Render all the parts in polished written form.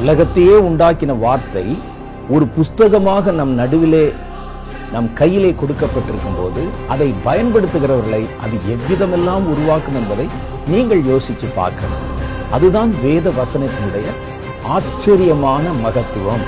உலகத்தையே உண்டாக்கின வார்த்தை ஒரு புஸ்தகமாக நம் நடுவிலே நம் கையிலே கொடுக்கப்பட்டிருக்கும் போது அதை பயன்படுத்துகிறவர்களை அது எவ்விதமெல்லாம் உருவாக்கும் என்பதை நீங்கள் யோசிச்சு பார்க்கணும். அதுதான் வேத வசனத்தினுடைய ஆச்சரியமான மகத்துவம்.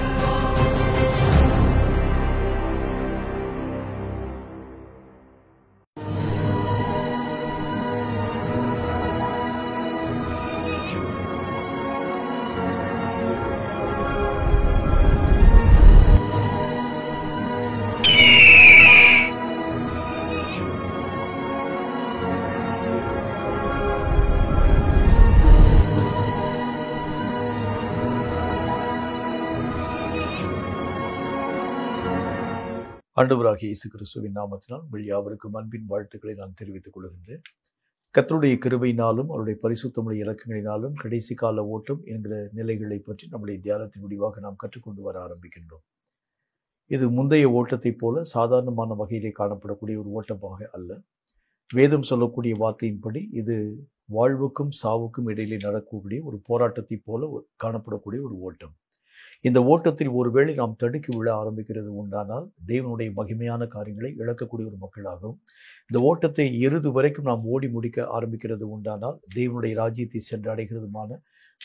ஆண்டவராகிய இயேசு கிறிஸ்துவின் நாமத்தினால் உங்கள் யாவருக்கும் அன்பின் வாழ்த்துக்களை நான் தெரிவித்துக் கொள்கின்றேன். கர்த்தருடைய கிருபையினாலும் அவருடைய பரிசுத்தமுடைய இலக்கங்களினாலும் கடைசி கால ஓட்டம் என்கிற நிலைகளை பற்றி நம்முடைய தியானத்தின் முடிவாக நாம் கற்றுக்கொண்டு வர ஆரம்பிக்கின்றோம். இது முந்தைய ஓட்டத்தைப் போல சாதாரணமான வகையிலே காணப்படக்கூடிய ஒரு ஓட்டமாக அல்ல. வேதம் சொல்லக்கூடிய வார்த்தையின்படி இது வாழ்வுக்கும் சாவுக்கும் இடையிலே நடக்கக்கூடிய ஒரு போராட்டத்தைப் போல காணப்படக்கூடிய ஒரு ஓட்டம். இந்த ஓட்டத்தில் ஒருவேளை நாம் தடுக்கி விழ ஆரம்பிக்கிறது உண்டானால் தேவனுடைய மகிமையான காரியங்களை இழக்கக்கூடிய ஒரு மக்களாகவும், இந்த ஓட்டத்தை இறுதி வரைக்கும் நாம் ஓடி முடிக்க ஆரம்பிக்கிறது உண்டானால் தேவனுடைய ராஜ்யத்தை சென்று அடைகிறதுமான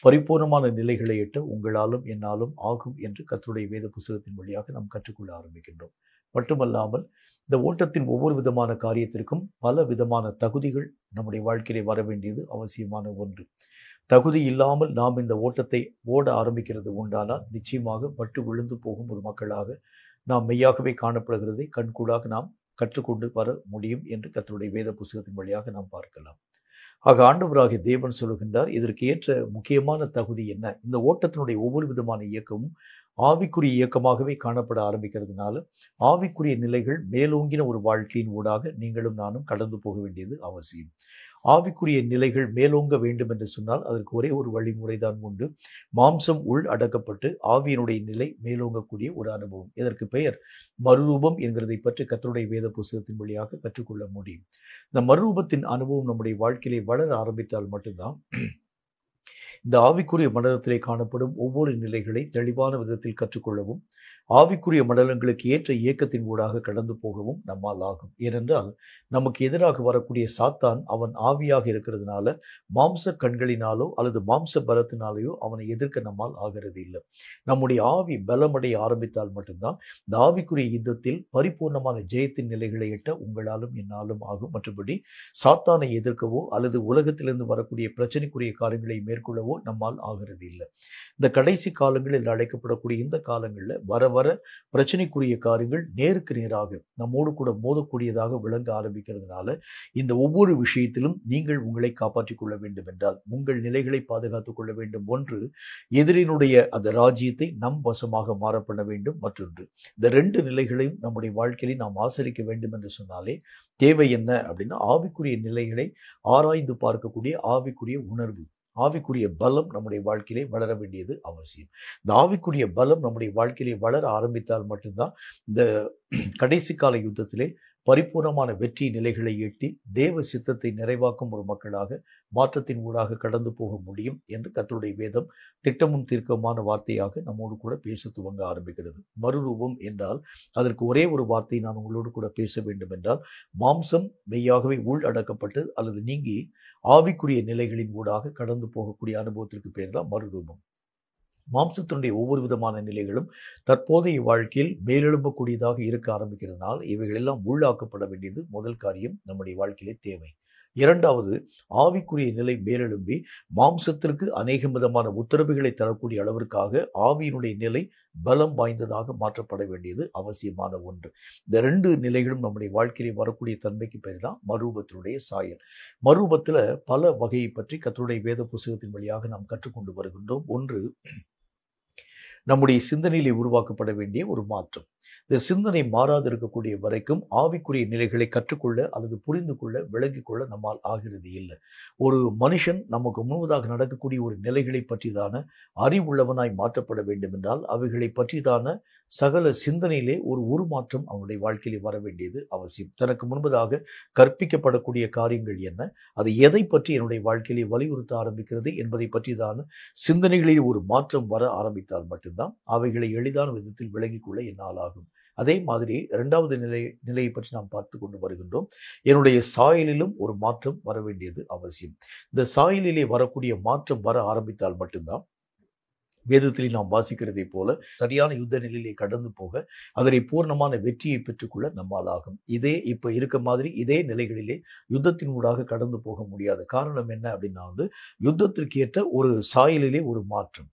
பரிபூர்ணமான நிலைகளை எட்ட உங்களாலும் என்னாலும் ஆகும் என்று கர்த்தருடைய வேத புத்தகத்தின் வழியாக நாம் கற்றுக்கொள்ள ஆரம்பிக்கின்றோம். மட்டுமல்லாமல் இந்த ஓட்டத்தின் ஒவ்வொரு விதமான காரியத்திற்கும் பல விதமான தகுதிகள் நம்முடைய வாழ்க்கையிலே வர வேண்டியது அவசியமான ஒன்று. தகுதி இல்லாமல் நாம் இந்த ஓட்டத்தை ஓட ஆரம்பிக்கிறது உண்டானால் நிச்சயமாக பட்டு விழுந்து போகும் ஒரு மக்களாக நாம் மெய்யாகவே காணப்படுகிறதை கண்கூடாக நாம் கற்றுக்கொண்டு வர முடியும் என்று கர்த்தருடைய வேத புத்தகத்தின் வழியாக நாம் பார்க்கலாம். ஆக ஆண்டவராகிய தேவன் சொல்லுகின்றார், இதற்கு ஏற்ற முக்கியமான தகுதி என்ன? இந்த ஓட்டத்தினுடைய ஒவ்வொரு விதமான இயக்கமும் ஆவிக்குரிய இயக்கமாகவே காணப்பட ஆரம்பிக்கிறதுனால ஆவிக்குரிய நிலைகள் மேலோங்கின ஒரு வாழ்க்கையின் ஊடாக நீங்களும் நானும் கடந்து போக வேண்டியது அவசியம். ஆவிக்குரிய நிலைகள் மேலோங்க வேண்டும் என்று சொன்னால் அதற்கு ஒரே ஒரு வழிமுறைதான் உண்டு. மாம்சம் உள் அடக்கப்பட்டு ஆவியினுடைய நிலை மேலோங்கக்கூடிய ஒரு அனுபவம். இதற்கு பெயர் மறுரூபம் என்கிறதை பற்றி கர்த்தருடைய வேத புத்தகத்தின் வழியாக கற்றுக்கொள்ள முடியும். இந்த மறுரூபத்தின் அனுபவம் நம்முடைய வாழ்க்கையிலே வளர ஆரம்பித்தால் மட்டும்தான் இந்த ஆவிக்குரிய மண்டலத்திலே காணப்படும் ஒவ்வொரு நிலைகளை தெளிவான விதத்தில் கற்றுக்கொள்ளவும் ஆவிக்குரிய மண்டலங்களுக்கு ஏற்ற இயக்கத்தின் ஊடாக கடந்து போகவும் நம்மால் ஆகும். ஏனென்றால் நமக்கு எதிராக வரக்கூடிய சாத்தான் அவன் ஆவியாக இருக்கிறதுனால மாம்ச கண்களினாலோ அல்லது மாம்ச பலத்தினாலேயோ அவனை எதிர்க்க நம்மால் ஆகிறது இல்லை. நம்முடைய ஆவி பலமடைய ஆரம்பித்தால் மட்டும்தான் இந்த ஆவிக்குரிய யுத்தத்தில் பரிபூர்ணமான ஜெயத்தின் நிலைகளை எட்ட உங்களாலும் என்னாலும் ஆகும். மற்றபடி சாத்தானை எதிர்க்கவோ அல்லது உலகத்திலிருந்து வரக்கூடிய பிரச்சனைக்குரிய காரியங்களை மேற்கொள்ளவோ நம்மால் ஆகிறது இல்லை. இந்த கடைசி காலங்களில் அழைக்கப்படக்கூடிய இந்த காலங்களில் வர வர பிரச்சனைக்குரிய காரியங்கள் நேருக்கு நேராக நம்மோடு கூட மோதக்கூடியதாக விளங்க ஆரம்பிக்கிறதுனால இந்த ஒவ்வொரு விஷயத்திலும் நீங்கள் உங்களை காப்பாற்றிக் கொள்ள வேண்டும் என்றால் உங்கள் நிலைகளை பாதுகாத்துக் கொள்ள வேண்டும். ஒன்று, எதிரினுடைய அந்த ராஜ்யத்தை நம் வசமாக மாற பண்ண வேண்டும். மற்றொன்று, இந்த ரெண்டு நிலைகளையும் நம்முடைய வாழ்க்கையில் நாம் ஆசரிக்க வேண்டும் என்று சொன்னாலே தேவை என்ன அப்படின்னா ஆவிக்குரிய நிலைகளை ஆராய்ந்து பார்க்கக்கூடிய ஆவிக்குரிய உணர்வு, ஆவிக்குரிய பலம் நம்முடைய வாழ்க்கையிலே வளர வேண்டியது அவசியம். இந்த ஆவிக்குரிய பலம் நம்முடைய வாழ்க்கையிலே வளர ஆரம்பித்தால் மட்டும்தான் இந்த கடைசி கால யுத்தத்திலே பரிபூர்ணமான வெற்றி நிலைகளை எட்டி தேவ சித்தத்தை நிறைவாக்கும் ஒரு மக்களாக மாற்றத்தின் ஊடாக கடந்து போக முடியும் என்று கர்த்தருடைய வேதம் திட்டமும் தீர்க்கமான வார்த்தையாக நம்மோடு கூட பேச துவங்க ஆரம்பிக்கிறது. மறுரூபம் என்றால் அதற்கு ஒரே ஒரு வார்த்தை நான் உங்களோடு கூட பேச வேண்டும் என்றால் மாம்சம் மெய்யாகவே உள் அடக்கப்பட்டு அல்லது நீங்கி ஆவிக்குரிய நிலைகளின் ஊடாக கடந்து போகக்கூடிய அனுபவத்திற்கு பேர் தான் மறுரூபம். மாம்சத்தினுடைய ஒவ்வொரு விதமான நிலைகளும் தற்போதைய வாழ்க்கையில் மேலெழும்பக்கூடியதாக இருக்க ஆரம்பிக்கிறதுனால் இவைகளெல்லாம் உள்ளாக்கப்பட வேண்டியது முதல் காரியம் நம்முடைய வாழ்க்கையிலே தேவை. இரண்டாவது, ஆவிக்குரிய நிலை மேலெழும்பி மாம்சத்திற்கு அநேக விதமான உத்தரவுகளை தரக்கூடிய அளவிற்காக ஆவியினுடைய நிலை பலம் வாய்ந்ததாக மாற்றப்பட வேண்டியது அவசியமான ஒன்று. இந்த 2 நிலைகளும் நம்முடைய வாழ்க்கையிலே வரக்கூடிய தன்மைக்கு பேர் தான் மறுரூபத்தினுடைய சாயல். மறுரூபத்தில் பல வகையை பற்றி கர்த்தருடைய வேத புத்தகத்தின் வழியாக நாம் கற்றுக்கொண்டு வருகின்றோம். ஒன்று, நம்முடைய சிந்தனையிலே உருவாக்கப்பட வேண்டிய ஒரு மாற்றம். இந்த சிந்தனை மாறாது இருக்கக்கூடிய வரைக்கும் ஆவிக்குரிய நிலைகளை கற்றுக்கொள்ள அல்லது புரிந்து கொள்ள, விளங்கிக் கொள்ள நம்மால் ஆகிறது இல்லை. ஒரு மனுஷன் நமக்கு முழுவதாக நடக்கக்கூடிய ஒரு நிலைகளை பற்றிதான அறிவுள்ளவனாய் மாற்றப்பட வேண்டும் என்றால் அவைகளை பற்றிதான சகல சிந்தனையிலே ஒரு உருமாற்றம் அவனுடைய வாழ்க்கையிலே வர வேண்டியது அவசியம். தனக்கு முன்பதாக கற்பிக்கப்படக்கூடிய காரியங்கள் என்ன, அது எதை பற்றி என்னுடைய வாழ்க்கையிலே வலியுறுத்த ஆரம்பிக்கிறது என்பதை பற்றிதான சிந்தனைகளில் ஒரு மாற்றம் வர ஆரம்பித்தால் மட்டும்தான் அவைகளை எளிதான விதத்தில் விளங்கிக் கொள்ள என்னால் ஆகும். அதே மாதிரி 2வது நிலையை பற்றி நாம் பார்த்து கொண்டு வருகின்றோம். என்னுடைய சாயலிலும் ஒரு மாற்றம் வர வேண்டியது அவசியம். இந்த சாயலிலே வரக்கூடிய மாற்றம் வர ஆரம்பித்தால் மட்டும்தான் வேதத்தில் நாம் வாசிக்கிறதை போல சரியான யுத்த நிலையிலே கடந்து போக, அதனை பூர்ணமான வெற்றியை பெற்றுக்கொள்ள நம்மால் ஆகும். இப்ப இருக்க மாதிரி இதே நிலைகளிலே யுத்தத்தின் ஊடாக கடந்து போக முடியாது. காரணம் என்ன அப்படின்னா யுத்தத்திற்கு ஏற்ற ஒரு சாயலிலே ஒரு மாற்றம்,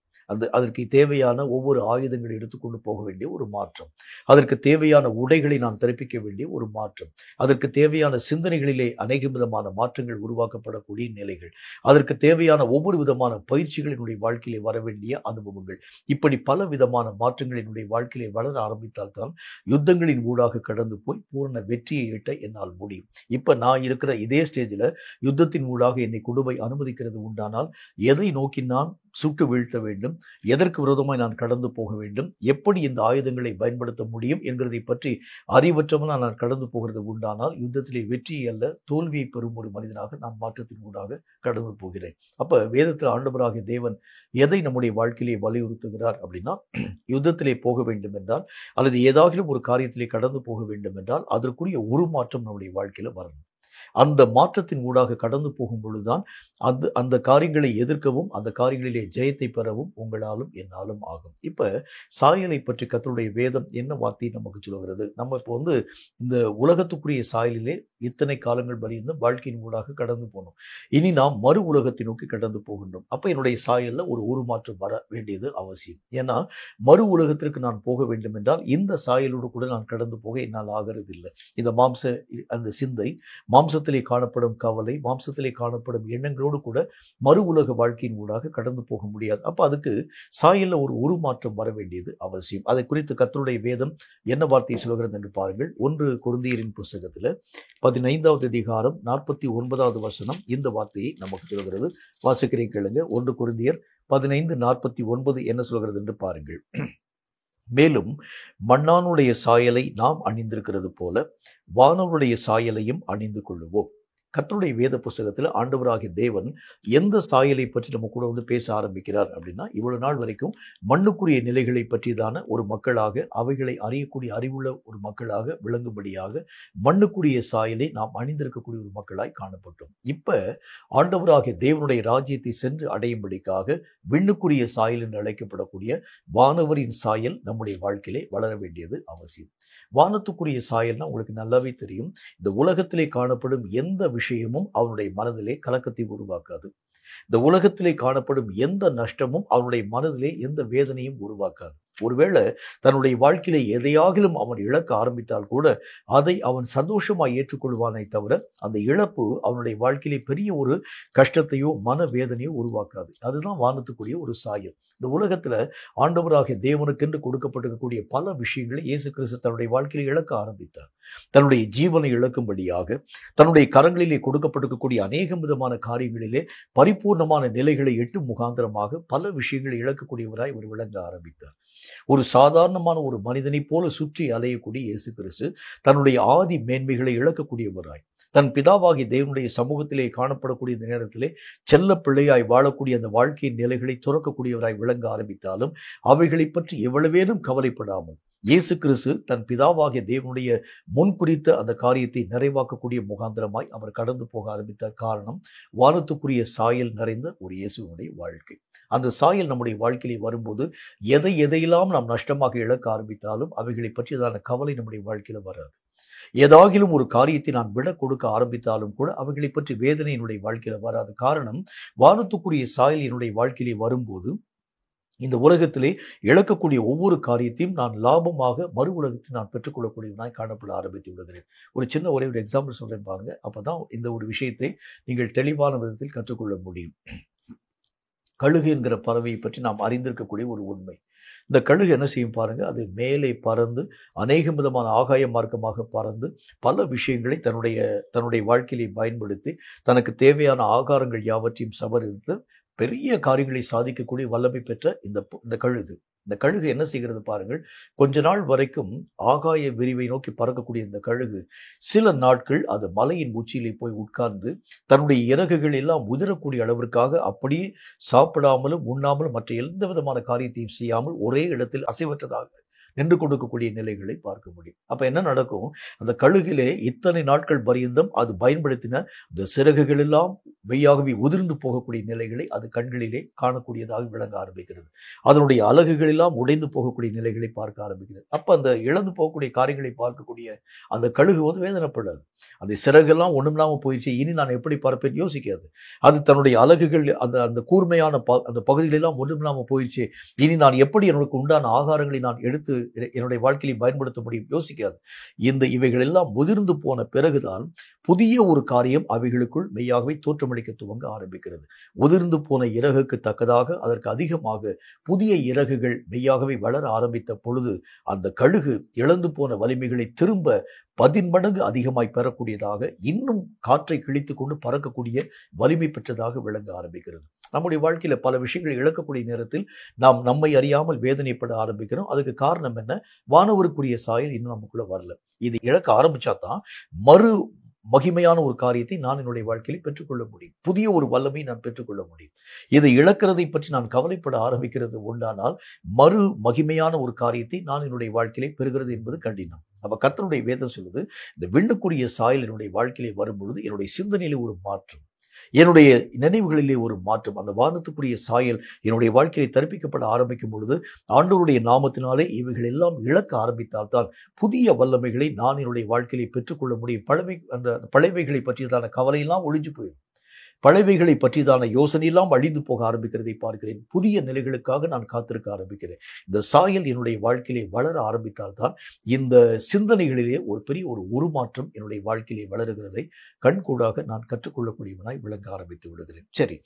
அதற்கு தேவையான ஒவ்வொரு ஆயுதங்களை எடுத்துக்கொண்டு போக வேண்டிய ஒரு மாற்றம், அதற்கு தேவையான உடைகளை நான் தரிப்பிக்க வேண்டிய ஒரு மாற்றம், அதற்கு தேவையான சிந்தனைகளிலே அநேக விதமான மாற்றங்கள் உருவாக்கப்படக்கூடிய நிலைகள், அதற்கு தேவையான ஒவ்வொரு விதமான பயிற்சிகள் என்னுடைய வாழ்க்கையிலே வர வேண்டிய அனுபவங்கள், இப்படி பல விதமான மாற்றங்கள் என்னுடைய வாழ்க்கையிலே வளர ஆரம்பித்தால்தான் யுத்தங்களின் ஊடாக கடந்து போய் பூர்ண வெற்றியை ஈட்ட என்னால் முடியும். இப்ப நான் இருக்கிற இதே ஸ்டேஜில் யுத்தத்தின் ஊடாக என்னை கொடுமை அனுமதிக்கிறது உண்டானால் எதை நோக்கி நான் சுட்டு வீழ்த்த வேண்டும், எதற்கு விரோதமாய் நான் கடந்து போக வேண்டும், எப்படி இந்த ஆயுதங்களை பயன்படுத்த முடியும் என்கிறதை பற்றி அறிவற்றவனாக நான் கடந்து போகிறது உண்டானால் யுத்தத்திலே வெற்றியை அல்ல தோல்வியை பெறும் ஒரு மனிதனாக நான் மாற்றத்தின் ஊடாக கடந்து போகிறேன். அப்ப வேதத்தில் ஆண்டவராகிய தேவன் எதை நம்முடைய வாழ்க்கையிலே வலியுறுத்துகிறார் அப்படின்னா, யுத்தத்திலே போக வேண்டும் என்றால் அல்லது ஏதாகிலும் ஒரு காரியத்திலே கடந்து போக வேண்டும் என்றால் அதற்குரிய உருமாற்றம் நம்முடைய வாழ்க்கையில வரணும். அந்த மாற்றத்தின் ஊடாக கடந்து போகும் பொழுதுதான் அந்த காரியங்களை எதிர்க்கவும் அந்த காரியங்களிலே ஜெயத்தை பெறவும் உங்களாலும் என்னாலும் ஆகும். இப்ப சாயலை பற்றி கர்த்தருடைய வேதம் என்ன வார்த்தை நமக்கு சொல்கிறது? நம்ம இப்போ இந்த உலகத்துக்குரிய சாயலிலே இத்தனை காலங்கள் வரையும் வாழ்க்கையின் ஊடாக கடந்து போனோம். இனி நாம் மறு உலகத்தை நோக்கி கடந்து போகின்றோம். அப்ப என்னுடைய சாயல்ல ஒரு உருமாற்றம் வர வேண்டியது அவசியம். ஏன்னா மறு உலகத்திற்கு நான் போக வேண்டும் என்றால் இந்த சாயலோடு கூட நான் கடந்து போக என்னால் ஆகிறது இல்லை. இந்த அந்த சிந்தை, மாம்சத்திலே காணப்படும் கவலை, மாம்சத்திலே காணப்படும் எண்ணங்களோடு கூட மறு உலக வாழ்க்கையின் ஊடாக கடந்து போக முடியாது. அப்ப அதுக்கு சாயல்ல ஒரு உருமாற்றம் வர வேண்டியது அவசியம். அதை குறித்து கர்த்தருடைய வேதம் என்ன வார்த்தையை சொல்கிறது என்று பாருங்கள். 1 கொரிந்தியரின் புத்தகத்தில் 15வது அதிகாரம் 49வது வசனம் இந்த வார்த்தையை நமக்கு சொல்கிறது. வாசிக்கிறேன் கேளுங்க. 1 கொரிந்தியர் 15:49 என்ன சொல்கிறது என்று பாருங்கள். மேலும் மண்ணானுடைய சாயலை நாம் அணிந்திருக்கிறது போல வானவருடைய சாயலையும் அணிந்து கொள்ளுவோம். கர்த்தருடைய வேத புத்தகத்தில் ஆண்டவராகிய தேவன் எந்த சாயலை பற்றி நம்ம கூட பேச ஆரம்பிக்கிறார் அப்படின்னா, இவ்வளவு நாள் வரைக்கும் மண்ணுக்குரிய நிலைகளை பற்றிதான ஒரு மக்களாக, அவைகளை அறியக்கூடிய அறிவுள்ள ஒரு மக்களாக விளங்கும்படியாக மண்ணுக்குரிய சாயலை நாம் அணிந்திருக்கக்கூடிய ஒரு மக்களாய் காணப்பட்டோம். இப்ப ஆண்டவராகிய தேவனுடைய ராஜ்யத்தை சென்று அடையும்படிக்காக விண்ணுக்குரிய சாயல் என்று அழைக்கப்படக்கூடிய வானவரின் சாயல் நம்முடைய வாழ்க்கையிலே வளர வேண்டியது அவசியம். வானத்துக்குரிய சாயல்னா உங்களுக்கு நல்லாவே தெரியும். இந்த உலகத்திலே காணப்படும் எந்த விஷயமும் அவனுடைய மனதிலே கலக்கத்தை உருவாக்காது. இந்த உலகத்திலே காணப்படும் எந்த நஷ்டமும் அவனுடைய மனதிலே எந்த வேதனையும் உருவாக்காது. ஒருவேளை தன்னுடைய வாழ்க்கையிலே எதையாகிலும் அவன் இழக்க ஆரம்பித்தால் கூட அதை அவன் சந்தோஷமாய் ஏற்றுக்கொள்வானே தவிர அந்த இழப்பு அவனுடைய வாழ்க்கையிலே பெரிய ஒரு கஷ்டத்தையோ மன வேதனையோ உருவாக்காது. அதுதான் வானத்துக்குரிய ஒரு சாயல். இந்த உலகத்துல ஆண்டவராகிய தேவனுக்கென்று கொடுக்கப்பட்டிருக்கக்கூடிய பல விஷயங்களை இயேசு கிறிஸ்து தன்னுடைய வாழ்க்கையில இழக்க ஆரம்பித்தார். தன்னுடைய ஜீவனை இழக்கும்படியாக தன்னுடைய கரங்களிலே கொடுக்கப்பட்டிருக்கக்கூடிய அநேக விதமான காரியங்களிலே பரிபூர்ணமான நிலைகளை எட்டும் முகாந்திரமாக பல விஷயங்களை இழக்கக்கூடியவராய் ஒரு விளங்க ஆரம்பித்தார். ஒரு சாதாரணமான ஒரு மனிதனை போல சுற்றி அலையக்கூடிய இயேசு கிறிஸ்து தன்னுடைய ஆதி மேன்மைகளை இழக்கக்கூடியவராய், தன் பிதாவாகிய தேவனுடைய சமூகத்திலே காணப்படக்கூடிய இந்த நேரத்திலே செல்ல பிள்ளையாய் வாழக்கூடிய அந்த வாழ்க்கையின் நிலைகளை துறக்கக்கூடியவராய் விளங்க ஆரம்பித்தாலும் அவைகளை பற்றி எவ்வளவேனும் கவலைப்படாமல் இயேசு கிறிஸ்து தன் பிதாவாகிய தேவனுடைய முன்குறித்த அந்த காரியத்தை நிறைவாக்கக்கூடிய முகாந்திரமாய் அவர் கடந்து போக ஆரம்பித்த காரணம் வானத்துக்குரிய சாயல் நிறைந்த ஒரு இயேசுனுடைய வாழ்க்கை. அந்த சாயல் நம்முடைய வாழ்க்கையிலே வரும்போது எதையெல்லாம் நாம் நஷ்டமாக இழக்க ஆரம்பித்தாலும் அவைகளை பற்றியதான கவலை நம்முடைய வாழ்க்கையில வராது. ஏதாகிலும் ஒரு காரியத்தை நான் விட கொடுக்க ஆரம்பித்தாலும் கூட அவைகளை பற்றி வேதனை என்னுடைய வாழ்க்கையில வராது. காரணம், வானத்துக்குரிய சாயல் என்னுடைய வாழ்க்கையிலே வரும்போது இந்த உலகத்திலே இழக்கக்கூடிய ஒவ்வொரு காரியத்தையும் நான் லாபமாக மறு உலகத்தில் நான் பெற்றுக்கொள்ளக்கூடியவனாய் காணப்பட ஆரம்பித்து விடுகிறேன். ஒரு சின்ன ஒரே ஒரு எக்ஸாம்பிள் சொல்றேன் பாருங்க. அப்பதான் இந்த ஒரு விஷயத்தை நீங்கள் தெளிவான விதத்தில் கற்றுக்கொள்ள முடியும். கழுகு என்கிற பறவையை பற்றி நாம் அறிந்திருக்கக்கூடிய ஒரு உண்மை. இந்த கழுகு என்ன செய்யும் பாருங்க, அது மேலே பறந்து அநேக விதமான ஆகாய மார்க்கமாக பறந்து பல விஷயங்களை தன்னுடைய வாழ்க்கையிலே பயன்படுத்தி தனக்கு தேவையான ஆகாரங்கள் யாவற்றையும் சவரித்து பெரிய காரியங்களை சாதிக்கக்கூடிய வல்லமை பெற்ற இந்த கழுகு. இந்த கழுகு என்ன செய்கிறது பாருங்கள், கொஞ்ச நாள் வரைக்கும் ஆகாய விரிவை நோக்கி பறக்கக்கூடிய இந்த கழுகு சில நாட்கள் அது மலையின் உச்சியிலே போய் உட்கார்ந்து தன்னுடைய இறகுகள் எல்லாம் உதிரக்கூடிய அளவிற்காக அப்படியே சாப்பிடாமலும் உண்ணாமலும் மற்ற எந்த விதமான காரியத்தையும் செய்யாமல் ஒரே இடத்தில் அசைவற்றதாக நின்று கொடுக்கக்கூடிய நிலைகளை பார்க்க முடியும். அப்ப என்ன நடக்கும், அந்த கழுகிலே இத்தனை நாட்கள் பரியந்தம் அது பயன்படுத்தின இந்த சிறகுகள் எல்லாம் மெய்யாகவே உதிர்ந்து போகக்கூடிய நிலைகளை அது கண்களிலே காணக்கூடியதாக விளங்க ஆரம்பிக்கிறது. அதனுடைய அலகுகள் எல்லாம் உடைந்து போகக்கூடிய நிலைகளை பார்க்க ஆரம்பிக்கிறது. அப்ப அந்த இழந்து போகக்கூடிய காரியங்களை பார்க்கக்கூடிய அந்த கழுகு வேதனைப்படாது. அந்த சிறகெல்லாம் ஒண்ணுமில்லாம போயிடுச்சு, இனி நான் எப்படி பறப்பேன் யோசிக்காது. அது தன்னுடைய அலகுகள் அந்த கூர்மையான அந்த பகுதிகளெல்லாம் ஒன்றுமில்லாம போயிடுச்சு, இனி நான் எப்படி எனக்கு உண்டான ஆகாரங்களை நான் எடுத்து என்னுடைய வாழ்க்கையை பயன்படுத்த முடியும் யோசிக்காது. இவைகள் எல்லாம் முதிர்ந்து போன பிறகுதான் புதிய ஒரு காரியம் அவைகளுக்குள் மெய்யாகவே தோற்றமளிக்க துவங்க ஆரம்பிக்கிறது. உதிர்ந்து போன இறகுக்கு தக்கதாக அதற்கு அதிகமாக புதிய இறகுகள் மெய்யாகவே வளர ஆரம்பித்த பொழுது அந்த கழுகு இழந்து போன வலிமைகளை திரும்ப 10 மடங்கு அதிகமாய் பெறக்கூடியதாக, இன்னும் காற்றை கிழித்து கொண்டு பறக்கக்கூடிய வலிமை பெற்றதாக விளங்க ஆரம்பிக்கிறது. நம்முடைய வாழ்க்கையில பல விஷயங்களை இழக்கக்கூடிய நேரத்தில் நாம் நம்மை அறியாமல் வேதனைப்பட ஆரம்பிக்கிறோம். அதுக்கு காரணம் என்ன, வானவருக்குரிய சாயல் இன்னும் நமக்குள்ள வரல. இது இழக்க ஆரம்பிச்சாதான் மறு மகிமையான ஒரு காரியத்தை நான் என்னுடைய வாழ்க்கையில் பெற்றுக்கொள்ள முடியும். புதிய ஒரு வல்லமை நான் பெற்றுக்கொள்ள முடியும். இதை இழக்கிறதை பற்றி நான் கவலைப்பட ஆரம்பிக்கிறது உண்டானால் மறு மகிமையான ஒரு காரியத்தை நான் என்னுடைய வாழ்க்கையிலே பெறுகிறது என்பது கடினம். அப்ப கர்த்தருடைய வேதம் சொல்லுது, இந்த விண்ணுக்குரிய சாயல் என்னுடைய வாழ்க்கையிலே வரும்பொழுது என்னுடைய சிந்தனையிலே ஒரு மாற்றம், என்னுடைய நினைவுகளிலே ஒரு மாற்றம், அந்த வானத்துக்குரிய சாயல் என்னுடைய வாழ்க்கையை தரிப்பிக்கப்பட ஆரம்பிக்கும் பொழுது ஆண்டவருடைய நாமத்தினாலே இவைகள் எல்லாம் இழக்க ஆரம்பித்தால்தான் புதிய வல்லமைகளை நான் என்னுடைய வாழ்க்கையை பெற்றுக்கொள்ள முடியும். பழையவைகளை பற்றியதான கவலையெல்லாம் ஒழிஞ்சு போயிடும். பழையவைகளை பற்றியதான யோசனையெல்லாம் அழிந்து போக ஆரம்பிக்கிறதை பார்க்கிறேன். புதிய நிலைகளுக்காக நான் காத்திருக்க ஆரம்பிக்கிறேன். இந்த சாயல் என்னுடைய வாழ்க்கையிலே வளர ஆரம்பித்தால்தான் இந்த சிந்தனைகளிலே ஒரு பெரிய ஒரு உருமாற்றம் என்னுடைய வாழ்க்கையிலே வளருகிறதை கண்கூடாக நான் கற்றுக்கொள்ளக்கூடியவனாய் விளங்க ஆரம்பித்து விடுகிறேன். சரி,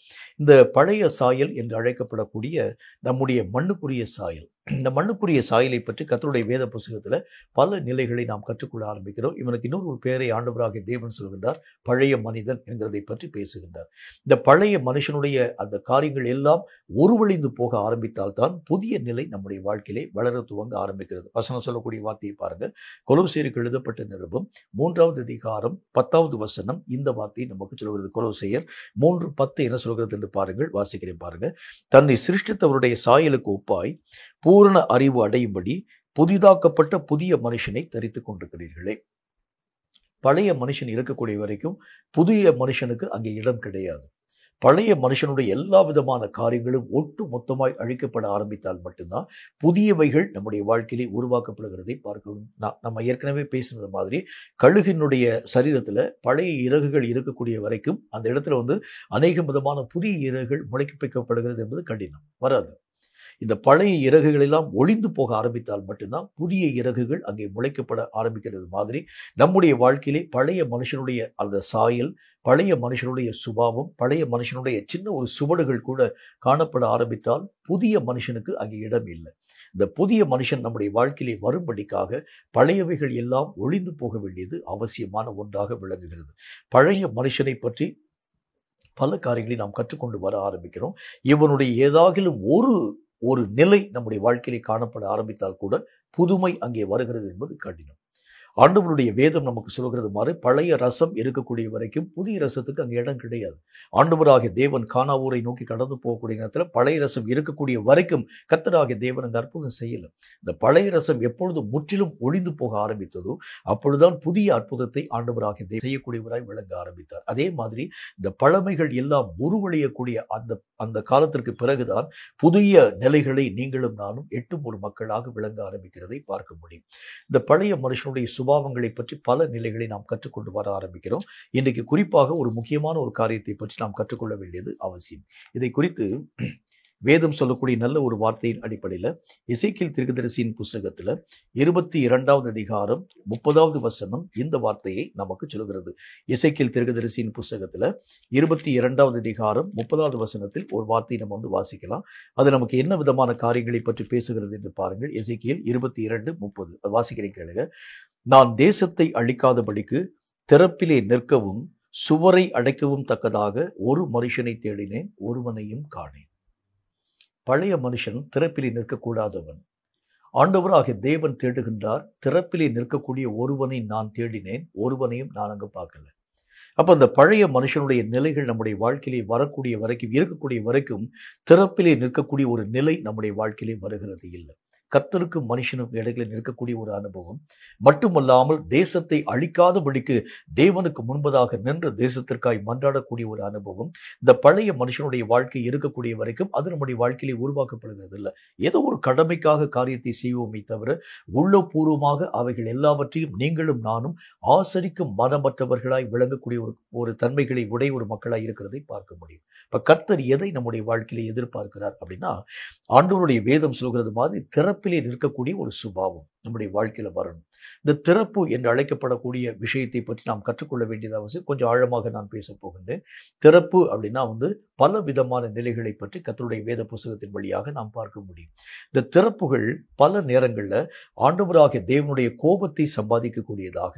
இந்த பழைய சாயல் என்று அழைக்கப்படக்கூடிய நம்முடைய மண்ணுக்குரிய சாயல், இந்த மண்ணுக்குரிய சாயலை பற்றி கர்த்தருடைய வேத புத்தகத்தில் பல நிலைகளை நாம் கற்றுக்கொள்ள ஆரம்பிக்கிறோம். இவனுக்கு இன்னொரு பெயரை ஆண்டவராகிய தேவன் சொல்கின்றார், பழைய மனிதன் என்கிறதை பற்றி பேசுகின்றார். இந்த பழைய மனுஷனுடைய அந்த காரியங்கள் எல்லாம் ஒருவழிந்து போக ஆரம்பித்தால்தான் புதிய நிலை நம்முடைய வாழ்க்கையிலே வளர துவங்க ஆரம்பிக்கிறது. வசனம் சொல்லக்கூடிய வார்த்தையை பாருங்க. கொலோசையருக்கு எழுதப்பட்ட நிருபம் 3வது அதிகாரம் 10வது வசனம் இந்த வார்த்தையை நமக்கு சொல்கிறது. கொலோசையர் 3:10 என்ன சொல்கிறது என்று பாருங்கள், வாசிக்கிறேன் பாருங்க. தன்னை சிருஷ்டித்தவருடைய சாயலுக்கு ஒப்பாய் பூரண அறிவு அடையும்படி புதிதாக்கப்பட்ட புதிய மனுஷனை தரித்துக் கொண்டிருக்கிறீர்களே. பழைய மனுஷன் இருக்கக்கூடிய வரைக்கும் புதிய மனுஷனுக்கு அங்கே இடம் கிடையாது. பழைய மனுஷனுடைய எல்லா விதமான காரியங்களும் ஒட்டு மொத்தமாய் அழிக்கப்பட ஆரம்பித்தால் மட்டும்தான் புதியவைகள் நம்முடைய வாழ்க்கையிலே உருவாக்கப்படுகிறதை பார்க்கணும். நம்ம ஏற்கனவே பேசினது மாதிரி கழுகினுடைய சரீரத்தில் பழைய இறகுகள் இருக்கக்கூடிய வரைக்கும் அந்த இடத்துல அநேக விதமான புதிய இறகுகள் முளைக்கப்படுகிறது என்பது கடினம், வராது. இந்த பழைய இறகுகள் எல்லாம் ஒளிந்து போக ஆரம்பித்தால் மட்டும்தான் புதிய இறகுகள் அங்கே முளைக்கப்பட ஆரம்பிக்கிறது மாதிரி நம்முடைய வாழ்க்கையிலே பழைய மனுஷனுடைய அந்த சாயல், பழைய மனுஷனுடைய சுபாவம், பழைய மனுஷனுடைய சின்ன ஒரு சுவடுகள் கூட காணப்பட ஆரம்பித்தால் புதிய மனுஷனுக்கு அங்கே இடம் இல்லை. இந்த புதிய மனுஷன் நம்முடைய வாழ்க்கையிலே வரும்படிக்காக பழையவைகள் எல்லாம் ஒளிந்து போக வேண்டியது அவசியமான ஒன்றாக விளங்குகிறது. பழைய மனுஷனை பற்றி பல காரியங்களை நாம் கற்றுக்கொண்டு வர ஆரம்பிக்கிறோம். இவனுடைய ஏதாகிலும் ஒரு நிலை நம்முடைய வாழ்க்கையிலே காணப்பட ஆரம்பித்தால் கூட புதுமை அங்கே வருகிறது என்பது கடினம். ஆண்டவருடைய வேதம் நமக்கு சொல்கிறது மாதிரி பழைய ரசம் இருக்கக்கூடிய வரைக்கும் புதிய ரசத்துக்கு அங்கே இடம் கிடையாது. ஆண்டவராகிய தேவன் கானாவூரை நோக்கி கடந்து போகக்கூடிய நேரத்தில் பழைய ரசம் இருக்கக்கூடிய வரைக்கும் கர்த்தராகிய தேவன் அந்த அற்புதம் செய்யலை. இந்த பழைய ரசம் எப்பொழுது முற்றிலும் ஒளிந்து போக ஆரம்பித்ததோ அப்பொழுதுதான் புதிய அற்புதத்தை ஆண்டவராகிய தேவன் செய்யக்கூடியவராய் விளங்க ஆரம்பித்தார். அதே மாதிரி இந்த பழமைகள் எல்லாம் உருவழியக்கூடிய அந்த காலத்திற்கு பிறகுதான் புதிய நிலைகளை நீங்களும் நானும் எட்டும் ஒரு மக்களாக விளங்க ஆரம்பிக்கிறதை பார்க்க முடியும். இந்த பழைய மனுஷனுடைய சுபாவங்களை பற்றி பல நிலைகளை நாம் கற்றுக்கொண்டு வர ஆரம்பிக்கிறோம். இன்றைக்கு குறிப்பாக ஒரு முக்கியமான ஒரு காரியத்தை பற்றி நாம் கற்றுக்கொள்ள வேண்டியது அவசியம். இதை குறித்து வேதம் சொல்லக்கூடிய நல்ல ஒரு வார்த்தையின் அடிப்படையில் எசேக்கியேல் தீர்க்கதரிசியின் புஸ்தகத்தில் 22வது அதிகாரம் 30வது வசனம் இந்த வார்த்தையை நமக்கு சொல்கிறது. எசேக்கியேல் தீர்க்கதரிசியின் புஸ்தகத்தில் 22வது அதிகாரம் 30வது வசனத்தில் ஒரு வார்த்தையை நம்ம வாசிக்கலாம். அது நமக்கு என்ன விதமான காரியங்களை பற்றி பேசுகிறது என்று பாருங்கள். எசேக்கியேல் 22:30 வாசிக்கிறேன் கேளுங்க. நான் தேசத்தை அழிக்காதபடிக்கு திறப்பிலே நிற்கவும் சுவரை அடைக்கவும் தக்கதாக ஒரு மனுஷனை தேடினேன், ஒருவனையும் காணேன். பழைய மனுஷன் திறப்பிலே நிற்கக்கூடாதவன். ஆண்டவராகிய தேவன் தேடுகின்றார். திறப்பிலே நிற்கக்கூடிய ஒருவனை நான் தேடினேன், ஒருவனையும் நான் அங்கு பார்க்கல. அப்ப அந்த பழைய மனுஷனுடைய நிலைகள் நம்முடைய வாழ்க்கையிலே வரக்கூடிய வரைக்கும், இருக்கக்கூடிய வரைக்கும் திறப்பிலே நிற்கக்கூடிய ஒரு நிலை நம்முடைய வாழ்க்கையிலே வருகிறது இல்லை. கர்த்தருக்கும் மனுஷனும் இடையில நிற்கக்கூடிய ஒரு அனுபவம் மட்டுமல்லாமல் தேசத்தை அழிக்காதபடிக்கு தேவனுக்கு முன்பதாக நின்று தேசத்திற்காய் மன்றாடக்கூடிய ஒரு அனுபவம் இந்த பழைய மனுஷனுடைய வாழ்க்கை இருக்கக்கூடிய வரைக்கும் அது நம்முடைய வாழ்க்கையிலே உருவாக்கப்படுகிறது இல்லை. ஏதோ ஒரு கடமைக்காக காரியத்தை செய்வோமே தவிர உள்ளபூர்வமாக அவைகள் எல்லாவற்றையும் நீங்களும் நானும் ஆசரிக்கும் மனமற்றவர்களாய் விளங்கக்கூடிய ஒரு தன்மைகளை உடைய ஒரு மக்களாய் இருக்கிறதை பார்க்க முடியும். இப்ப கர்த்தர் எதை நம்முடைய வாழ்க்கையிலே எதிர்பார்க்கிறார் அப்படின்னா, ஆண்டவருடைய வேதம் சொல்கிறது மாதிரி திறப்பிலே நிற்கக்கூடிய ஒரு சுபாவம் நம்முடைய வாழ்க்கையில வரணும். இந்த திறப்பு என்று அழைக்கப்படக்கூடிய விஷயத்தை பற்றி நாம் கற்றுக்கொள்ள வேண்டியது அவசியம். கொஞ்சம் ஆழமாக நான் பேச போகின்றேன். திறப்பு அப்படின்னா பல விதமான நிலைகளை பற்றி கர்த்தருடைய வேத புத்தகத்தின் வழியாக நாம் பார்க்க முடியும். இந்த திறப்புகள் பல நேரங்களில் ஆண்டவராகிய தேவனுடைய கோபத்தை சம்பாதிக்கக்கூடியதாக,